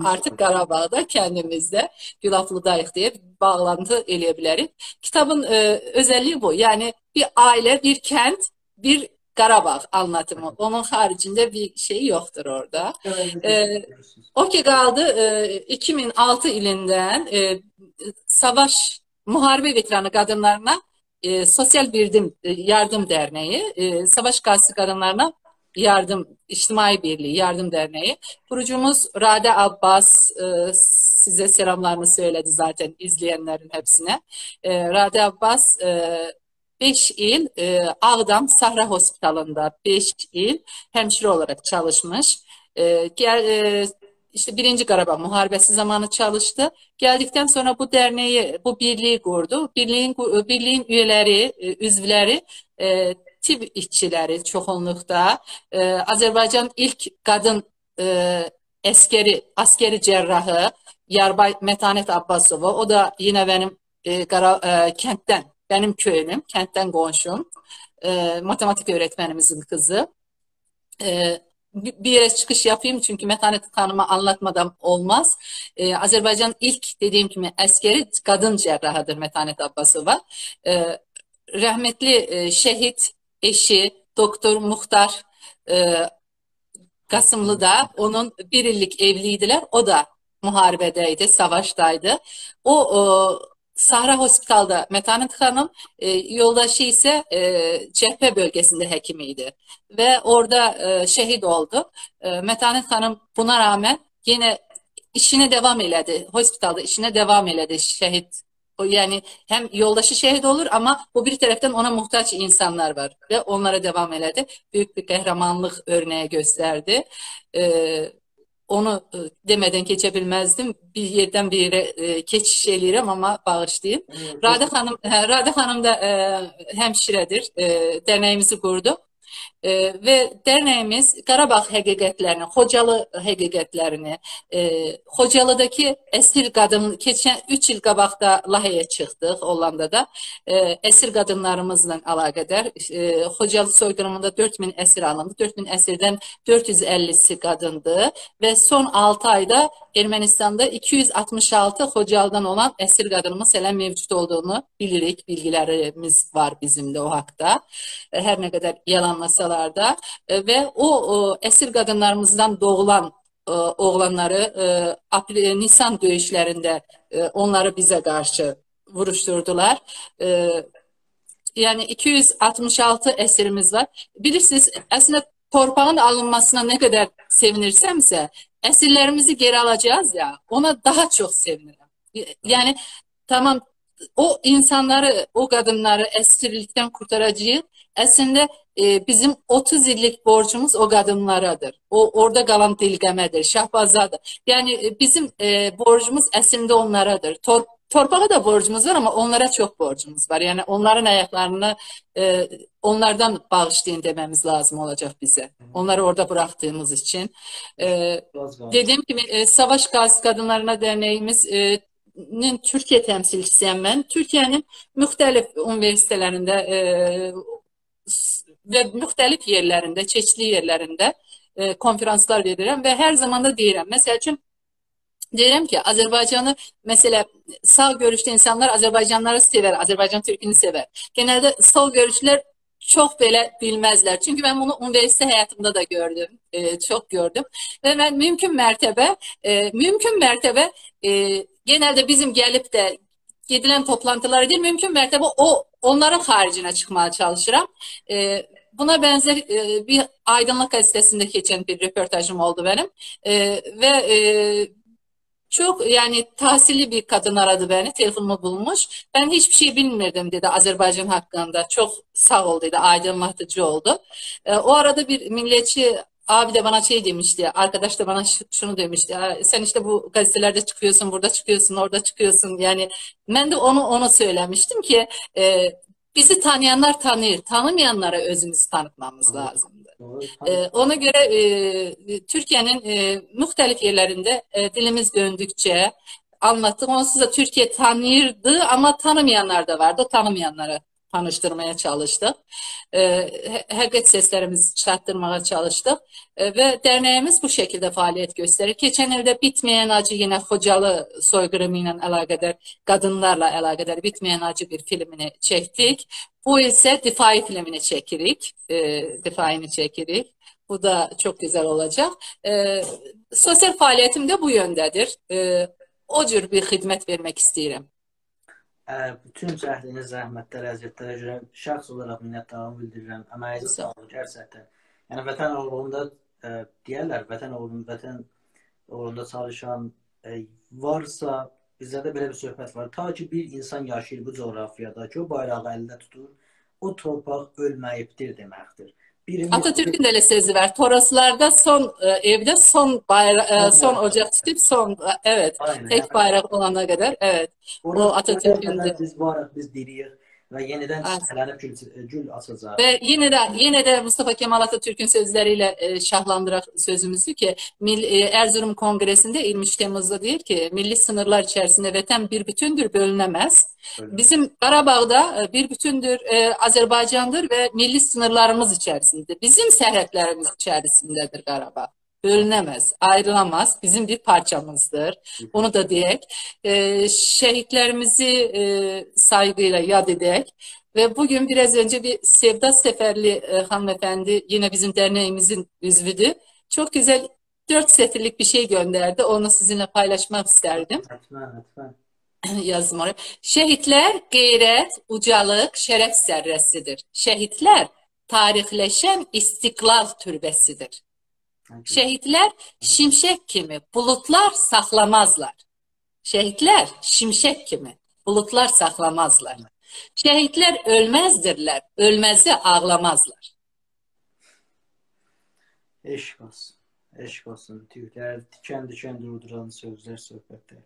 Artık Qarabağda kendimizde Gülaflıdayıq diye bağlantı eləyə bilərik. Kitabın özelliği bu. Yani bir aile, bir kent, bir Qarabağ anlatımı. Onun haricinde bir şey yoktur orada. O ki qaldı 2006 ilindən Savaş Müharibə Veteranı Qadınlarına Sosyal Yardım Dərneği, Savaş Qazisi Qadınlarına İçtimai Birliği Yardım Derneği. Kurucumuz Rade Abbas, size selamlarını söyledi zaten izleyenlerin hepsine. Rade Abbas 5 il Ağdam Sahra Hospitalında 5 il hemşire olarak çalışmış. İşte 1. Qarabağ Müharibəsi zamanı çalıştı. Geldikten sonra bu derneği, bu birliği kurdu. Birliğin üyeleri, üzvləri tibb işçiləri çoxunluqda, Azərbaycan ilk qadın askeri cərrahı Yarbay Mətanət Abbasova, o da yine benim kənddən, benim köyüm, kənddən qonşum, matematik öğretmenimizin kızı. Bir yere çıkış yapayım çünkü Mətanət Xanım'a anlatmadan olmaz. Azərbaycan ilk dediğim gibi askeri kadın cərrahıdır Mətanət Abbasova. Rəhmətli şehit eşi Doktor Muhtar Kasımlı da onun 1 illik evliydiler. O da muharebedeydi, savaştaydı. O Sahra Hospital'da Mətanət xanım, yoldaşı ise cephe bölgesinde hekimiydi ve orada şehit oldu. Mətanət xanım buna rağmen yine işine devam elədi. Hospitalda işine devam elədi şehit. Yani hem yoldaşı şehit olur ama bu bir taraftan ona muhtaç insanlar var ve onlara devam elədi. Büyük bir kahramanlık örneği gösterdi. Onu demeden geçebilmezdim. Bir yerden bir yere geçiş eləyirəm ama bağışlayın. Radə xanım da hemşiredir. Dernəyimizi kurdu. Ve dernəyimiz Qarabağ həqiqətlərini, Xocalı həqiqətlərini, Xocalıdakı əsir qadın, keçən 3 il qabaqda layihəyə çıxdıq Hollandada. Əsir qadınlarımızla əlaqədar. Xocalı soyqırımında 4000 əsir alındı. 4000 əsirdən 450'si qadındı ve son 6 ayda Ermənistanda 266 Xocalıdan olan əsir qadınımız hələ mevcut olduğunu bilirik. Bilgilərimiz var bizim de o haqda. Her ne kadar yalanlasalar da ve o esir kadınlarımızdan doğulan oğlanları Nisan döyüşlərində onları bize karşı vuruşturdular. Yani 266 esirimiz var. Bilirsiniz aslında torpağın alınmasına ne kadar sevinirsemse esirlerimizi geri alacağız ya ona daha çok sevinirim. Yani tamam o insanları, o kadınları esirlikten kurtaracağız. Aslında bizim 30 illik borcumuz o kadınlaradır. O orada kalan dilgemedir, şahbazadır. Yani bizim borcumuz aslında onlaradır. Torpağa da borcumuz var ama onlara çok borcumuz var. Yani onların ayaklarını onlardan bağışlayın dememiz lazım olacak bize. Onları orada bıraktığımız için. Dediğim gibi Savaş Gazi Kadınlarına Derneğimiz Türkiye temsilcisiyim ben. Türkiye'nin müxtəlif üniversitelerinde ve müxtəlif yerlerinde, çeşitli yerlerinde konferanslar verirəm ve her zaman da deyirəm. Mesela için deyirəm ki Azerbaycan'ı mesela sağ görüşlü insanlar Azerbaycanları sever, Azerbaycan Türk'ünü sever. Genelde sol görüşler çok böyle bilmezler. Çünkü ben bunu üniversite hayatımda da gördüm. Çok gördüm. Ve ben mümkün mertebe genelde bizim gelip de gidilen toplantılar değil, mümkün mertebe onların haricine çıkmaya çalışırım. Buna benzer bir Aydınlık gazetesinde geçen bir röportajım oldu benim. Çok yani tahsilli bir kadın aradı beni, telefonumu bulmuş. Ben hiçbir şey bilmirdim dedi Azerbaycan hakkında. Çok sağ ol dedi, aydınlatıcı oldu. O arada bir milliyetçi abi de bana şey demişti, arkadaş da bana şunu demişti. Sen işte bu gazetelerde çıkıyorsun, burada çıkıyorsun, orada çıkıyorsun. Yani ben de onu söylemiştim ki bizi tanıyanlar tanır, tanımayanlara özümüzü tanıtmamız lazımdı. Ona göre Türkiye'nin muhtelif yerlerinde dilimiz döndükçe anlattık. Onsuz da Türkiye tanırdı ama tanımayanlar da vardı. O tanımayanları tanıştırmaya çalıştık. Həqiqət seslerimizi çatdırmaya çalıştık. Ve derneğimiz bu şekilde faaliyet gösterir. Geçen ildə Bitmeyen Acı yine Xocalı soyqırımı ilə əlaqədar, qadınlarla əlaqədar Bitmeyen Acı bir filmini çektik. Bu ise Difai filmini çekirik. Difaini çekirik. Bu da çok güzel olacak. Sosyal faaliyetim de bu yöndedir. O cür bir hizmet vermek isteyirim. Bütün cəhdiniz, zəhmətlər, əziyyətlərə görə şəxs olaraq minnətdarlığımı bildirirəm. Əməyinizi sağolun, gerçəkten. Yəni vətən uğrunda deyərlər, vətən uğrunda çalışan varsa, bizdə də belə bir söhbət var. Ta ki bir insan yaşayır bu coğrafiyada ki, o bayrağı əlində tutur, o torpaq ölməyibdir deməkdir. Atatürk'ün de öyle sözü var. Toroslarda son evde son ocak tutup evet. Aynen, tek bayrak olana kadar evet. O Atatürk'ün de biz varıq, biz diriyiz ve yeniden çiçəklənib gül açacaq. Ve yine de Mustafa Kemal Atatürk'ün sözleriyle şahlandırak sözümüzü ki Erzurum Kongresi'nde 23 Temmuz'da diyor ki milli sınırlar içerisinde vətən bir bütündür, bölünemez. Bizim Qarabağ'da bir bütündür, Azerbaycan'dır ve milli sınırlarımız içerisinde. Bizim sərhədlərimiz içerisindedir Qarabağ. Bölünemez, ayrılamaz. Bizim bir parçamızdır. Onu da diyek. Şehitlerimizi saygıyla yad edek. Ve bugün biraz önce bir Sevda Seferli hanımefendi yine bizim derneğimizin üzvüdü. Çok güzel 4 satırlık bir şey gönderdi. Onu sizinle paylaşmak isterdim. Lütfen. yazım oraya. Şehitler qeyrət, ucalıq, şərəf zərrəsidir. Şehitler tarixləşən istiqlal türbəsidir. Şehitler şimşek kimi bulutlar saklamazlar. Şehitler şimşek kimi bulutlar saklamazlar. Şehitler ölmezdirler, ölmezi ağlamazlar. Eşq olsun. Eşq olsun. Tüylər diken durduran sözler, söhbətlər.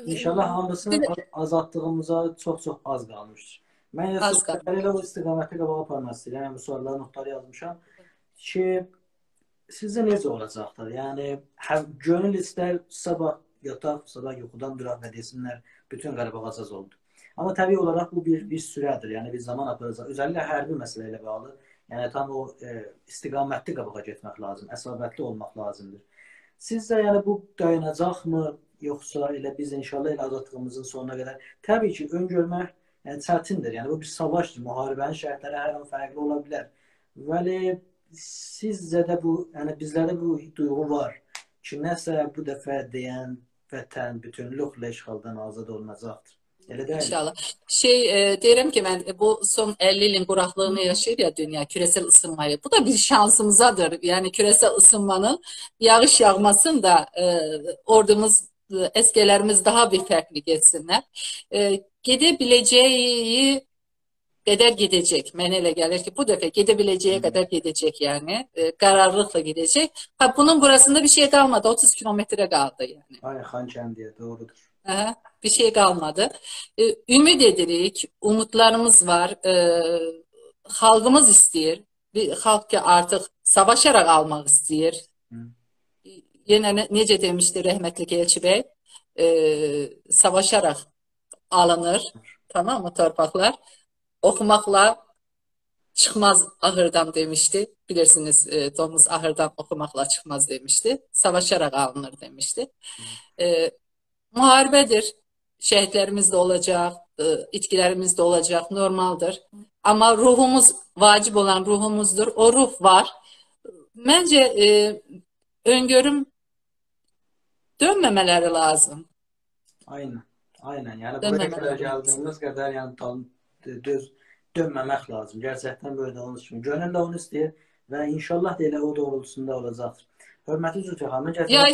İnşallah hamısını azalttığımıza çok az qalmışdır. Mən elə o istiqamətə qabağa aparmaq istəyirəm. Yəni bu sualları notlara yazmışam ki, sizcə necə olacaqdır? Yəni gönül istər sabah yataq, sabah yuxudan duraq və desinlər bütün Qarabağ azad oldu. Amma təbii olaraq bu bir sürədir. Yəni bir zaman aparacaq. Özəlliklə hərbi məsələ ilə bağlı. Yəni tam o istiqamətli qabağa getmək lazım, əsabətli olmaq lazımdır. Sizcə yəni bu dayanacaqmı, yoxsa elə biz inşallah elə azadlığımızın sonuna qədər? Təbii ki, öngörmək çətindir. Yəni bu bir savaşdır. Müharibənin şərtləri hər an fərqli ola bilər. Vəli sizcə də bu, yəni bizlərdə bu duyğu var ki, nəsə bu dəfə deyən vətən bütünlüklə işğaldan azad olunacaqdır. Elə deyil. İnşallah. Deyirəm ki, mən bu son 50 ilin quraqlığını yaşayır ya dünya, küresel ısınmayı. Bu da bir şansımızadır. Yani küresel ısınmanın yağış yağmasın da ordumuz, əsgərlərimiz daha bir fərqli geçsinlər. Gedebileceği kadar gidecek. Mənə elə gəlir ki, bu dəfə gedebileceği kadar gidecek yani. Kararlılıkla gidecek. Ha, bunun burasında bir şey kalmadı. 30 kilometre kaldı yani. Aynen, Xankəndiyə, doğrudur. Aha, bir şey kalmadı. Ümid edirik, umutlarımız var. Xalqımız istəyir. Bir xalq ki artıq savaşarak almaq istəyir. Yenə necə demişdi rəhmətli Elçi bəy, savaşarak alınır. Tamam mı torpaqlar? Oxumaqla çıxmaz ahırdan demişti. Bilirsiniz, domuz ahırdan oxumaqla çıxmaz demişti. Savaşarak alınır demişti. Müharibədir. Şəhidlərimiz də olacaq, itkilərimiz də olacaq, normaldır. Amma ruhumuz, vacib olan ruhumuzdur. O ruh var. Məncə öngörüm dönməmələri lazım. Aynen. Aynen. Yəni buraya qədər gəldiyimiz qədər yəni düz dönməmək lazım. Gerçəkdən böyle onun üçün. Gönül də onu istəyir və inşallah da elə o doğrultusunda olacaqdır. Hörmətli Zülfiyə xanım, ya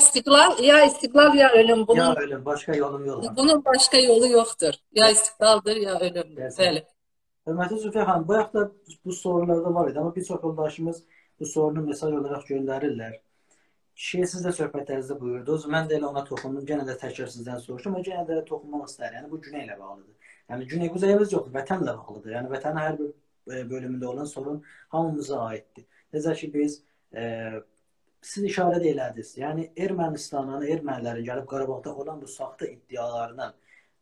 istiqlal ya ölüm. Ya ölüm, başqa yolum yox. Bunun başqa yolu yoxdur. Ya istiqlaldır ya ölümdür. Bəli. Hörmətli Zülfiyə xanım, bu yaxda bu sorularda var idi, amma bir çox yoldaşımız bu sorunu mesaj olaraq göndərirlər. Siz də söhbətlərinizdə buyurdunuz. Mən də elə ona toxundum. Yenə də təkrar sizdən soruşdum. O yenə də toxunmaq istər. Yəni bu Güney ilə bağlıdır. Yəni Güney quzeyimiz yoxdur, vətənlə bağlıdır. Yəni vətənin hər bir bölümündə olan sorun hamımıza aiddir. Necə ki biz siz işarə də elədiniz. Yəni Ermənistanın, ermənilərin gəlib Qarabağda olan bu saxta iddialarından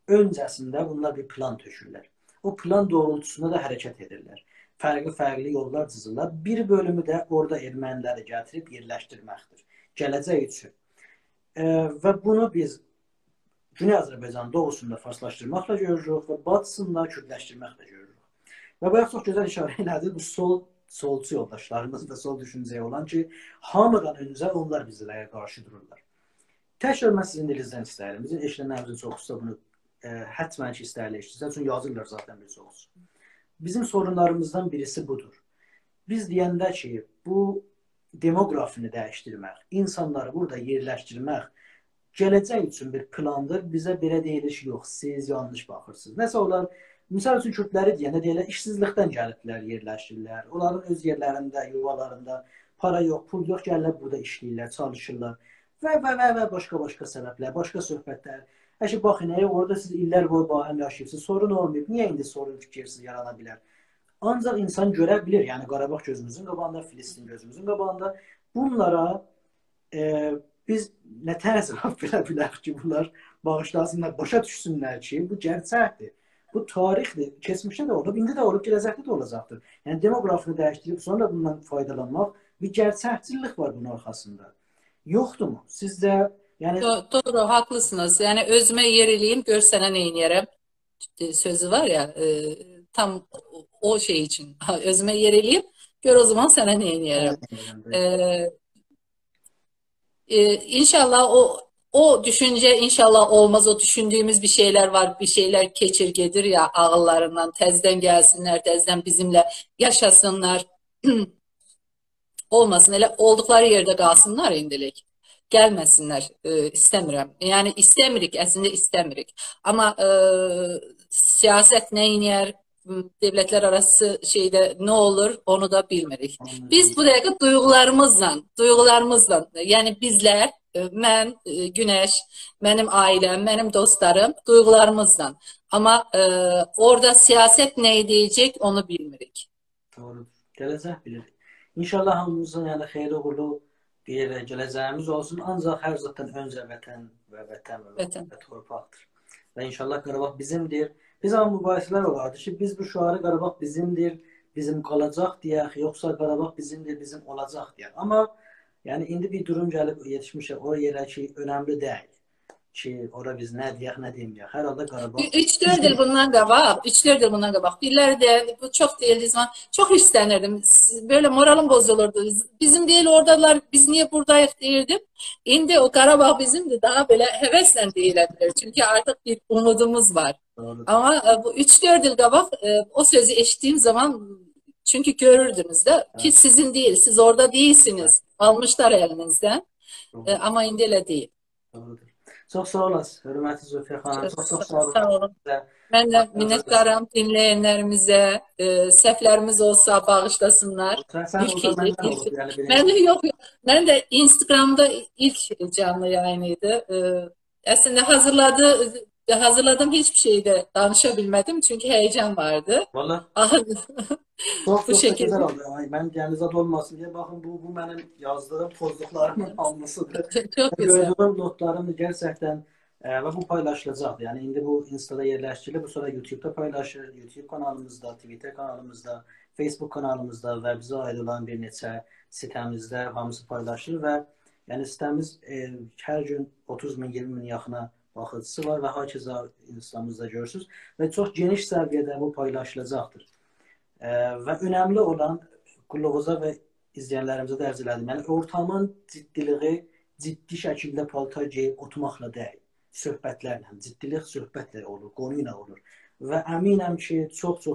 öncəsində bunlar bir plan tökürlər. O plan doğrultusunda da hərəkət edirlər. Fərqli yollar cızırlar. Bir bölümü də orada erməniləri gətirib yerləşdirməkdir. Gələcək üçün. Və bunu biz Güney Azərbaycanın doğusunda farslaşdırmaqla görürük və batısında kürdləşdirməklə görürük. Və bu çox gözəl işarə elədi bu solçu yoldaşlarımız və sol düşüncəyə olan ki, hamıdan öncə onlar bizlərə qarşı dururlar. Təkrar mən sizin dilinizdən istəyirəm. Bizim eşlənlərimizin çoxusu da bunu hətmən ki istərlər eşitsinlər. Çünki yazırlar zaten bir çoxusu. Bizim sorunlarımızdan birisi budur. Biz deyəndə ki, bu demografini dəyişdirmək, insanları burada yerləşdirmək gələcək üçün bir plandır. Bizə belə deyilir ki, yox, siz yanlış baxırsınız. Nəsə onlar, misal üçün Kürdləri deyəndə deyirlər, işsizlikdən gəliblər, yerləşirlər. Onların öz yerlərində, yuvalarında para yox, pul yox, gəlirlər burada işləyirlər, çalışırlar. Və başqa səbəblər, başqa söhbətlər. Əşi, baxın, orada siz illər boyu bahəm yaşayırsınız, sorun olmayıb. Niyə indi sorun fikirsiz yarana bilər? Ancaq insan görə bilir, yəni Qarabağ gözümüzün qabağında, Filistin gözümüzün qabağında. Bunlara biz nə təəssürat bilə bilərik ki, bunlar bağışlasınlar, başa düşsünlər ki, bu gerçəkdir. Bu tarixdir. Keçmişdə də olub, indi də olub, gələcəkdə də olacaqdır. Yəni demografını dəyişdirib sonra bundan faydalanmaq bir gerçəkçilik var bunun arxasında. Yoxdur mu? Sizdə yəni doğru, haklısınız. Yəni özümə yer eləyim, gör sənə nə edirəm sözü var ya, tam o şey için. Özüme yer eləyim, gör o zaman sənə nə edirəm. İnşallah o düşünce inşallah olmaz. O düşündüğümüz bir şeyler var. Bir şeyler keçir ya ağıllarından. Tezden gelsinler, tezden bizimle yaşasınlar. Olmasın. Elə olduqları yerdə qalsınlar indilik. Gəlməsinlər. İstəmirəm. Yəni istəmirik, əslində istəmirik. Amma siyasət nə inər, devletler arası şeyde ne olur onu da bilmirik. Biz bu dəqiqə duyğularımızla, yani bizler, mən, Günəş, mənim ailəm, mənim dostlarım duyğularımızla. Ama orada siyaset ne edecek onu bilmirik. Doğrudur. Gələcək bilirik. İnşallah hamımızın yəni xeyirli uğurlu bir gələcəyimiz olsun. Ancaq hər zaten öncə vətən və torpaqdır. Və inşallah Qarabağ bizimdir. Bir zaman mübahisələr olardı ki, biz bu şuarı Qarabağ bizimdir, bizim qalacaq deyək, yoxsa Qarabağ bizimdir, bizim olacaq deyək. Amma yəni indi bir durum gəlib yetişmişək o yerə ki, önəmli deyil ki, ora biz nə deyək, nə deməyək. Hər halda Qarabağ 3-4 il bundan qabaq, 3-4 il bundan qabaq biriləri bu çox deyildiği zaman çox hirslənirdim. Böyle moralim bozulurdu. Bizim değil oradalar, biz niye buradayıq deyirdim. İndi o Qarabağ bizimdir, daha böyle həvəslə deyilə bilər. Çünki artıq bir umudumuz var. Doğru. Ama bu 3-4 il qabaq o sözü eşittiğim zaman çünkü görürdünüz de ki sizin değil, siz orada değilsiniz. Almışlar elinizden. Ama indi elə deyil. Doğrudur. Çok sağ olasın. Hürmetli Zülfiye Hanım. Çok sağ olun. Sağ olun. Ben de minnettarım dinleyenlerimize. Səhvlərimiz olsa bağışlasınlar. Ben de Instagram'da ilk canlı yayınıydı. Aslında hazırladığım hiçbir şeyde danışabilmedim çünkü heyecan vardı. Vallahi. Çok güzel oldu. Ben kendinize dolmasın diye bakın bu benim yazdığım pozluklarımın almasıdır. Çok güzel. Gördüğüm notlarım gerçekten ve bu paylaşılacak. Yani indi bu Insta'da yerleştirilip bu sonra YouTube'da paylaşılır. YouTube kanalımızda, Twitter kanalımızda, Facebook kanalımızda ve bize ait olan bir neçə sitemizde hamısı paylaşılır ve yani sitemiz her gün 30 bin 20 bin yaxına baxıcısı var və hakeza Instagramımızda görürsünüz və çox geniş səviyyədə bu paylaşılacaqdır. Və önəmli olan qulluğunuza və izləyənlərimizə də ərz elədim. Yəni ortamın ciddiliyi ciddi şəkildə paltar geyib oturmaqla deyil, söhbətlərlə, ciddilik söhbətlə olur, qonu ilə olur. Və əminəm ki, çox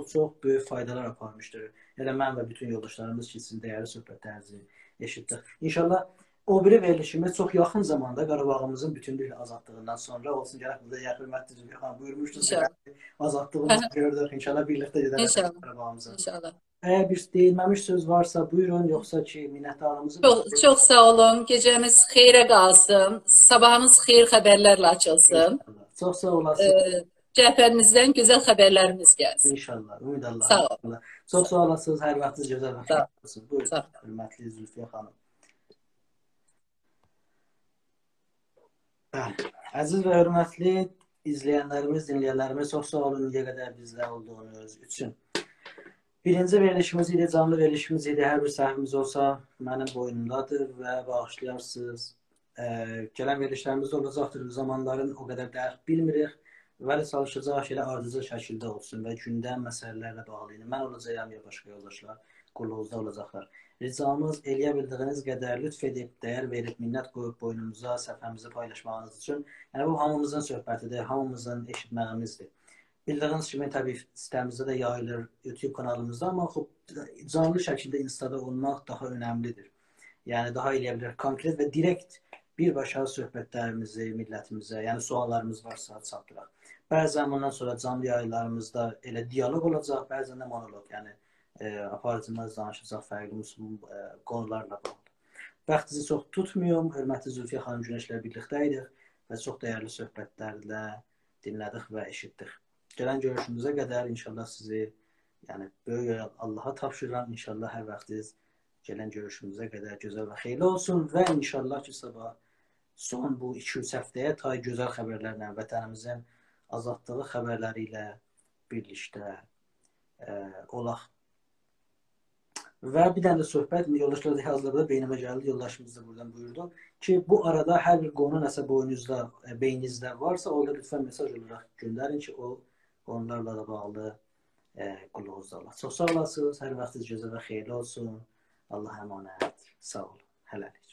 böyük faydalar aparmışdır. Elə mən və bütün yoldaşlarımız ki, sizin dəyərli söhbətlərinizi eşitdik. İnşallah o biri verilişimiz çox yaxın zamanda Qarabağımızın bütünlüklə azadlığından sonra olsun. Gələk burada hörmətli Zülfiyə xanım buyurmuşdunuz. Azadlığımızı gördük. İnşallah birlikdə gedərik Qarabağımıza. İnşallah. Əgər bir deyilməmiş söz varsa buyurun, yoxsa ki minnətdarlığımızı... Çox sağ olun. Gecəmiz xeyrə qalsın. Sabahımız xeyir xəbərlərlə açılsın. Çox sağ olasınız. Cəhbərinizdən gözəl xəbərlərimiz gəlsin. İnşallah. Ümid Allah. Sağ olun. Çox sağ olasınız. Hər vaxtınız gözəl və xeyir olsun. Buyurun, hörmətli Zülfiyə xanım. Əziz və hörmətli izləyənlərimiz, dinləyənlərimiz çox sağ olun indiyə qədər bizlə olduğunuz üçün. Birinci verilişimiz idi, canlı verilişimiz idi. Hər bir səhvimiz olsa mənim boynumdadır və bağışlayarsınız. Gələn verilişlərimiz olacaqdır. Zamanların o qədər dərk bilmirik və çalışacaq şeylər ardıcıl şəkildə olsun və gündəm məsələlərlə bağlı. Mən olacağım ya başqa yoldaşlar qulluğunuzda olacaqlar. Ricamız eləyə bildiyiniz qədər lütf edib, dəyər verib, minnət qoyub boynumuza, səhvəmizi paylaşmağınız üçün. Yəni bu hamımızın söhbətidir, hamımızın eşitməyimizdir. Bildiyiniz kimi təbii sitemizdə də yayılır YouTube kanalımızda, amma canlı şəkildə Insta'da olmaq daha önəmlidir. Yəni daha eləyə bilər konkret və direkt birbaşa söhbətlərimizi millətimizə, yəni suallarımız varsa çatdıraq. Bəzən bundan sonra canlı yayınlarımızda elə dialoq olacaq, bəzən də monoloq, yəni aparıcımız danışacaq fərqli qonularla bağlı. Vaxtınızı çox tutmuyorum. Hörmətli Zülfiyə xanım Günəşlə birlikdə idik və çox dəyərli söhbətlərlə dinlədik və eşitdik. Gələn görüşümüzə qədər inşallah sizi böyük Allaha tapşırıram. İnşallah hər vaxtınız gələn görüşümüzə qədər gözəl və xeyirli olsun və inşallah ki sabah son bu 2-3 həftəyə tay gözəl xəbərlərlə vətənimizin azadlığı xəbərləri ilə birlikdə olaq. Və bir dənə də söhbət yoldaşlar da yazılarda beynimə gəldi, yoldaşımız da buradan buyurdu ki, bu arada hər bir qonu nəsə beyninizdə varsa, orada lütfən mesaj olaraq göndərin ki, o qonularla da bağlı qulluğunuzda olar. Çox sağ olasınız, hər vaxtınız gözəl və xeyirli olsun. Allah əmanət, sağ olun, hələlik.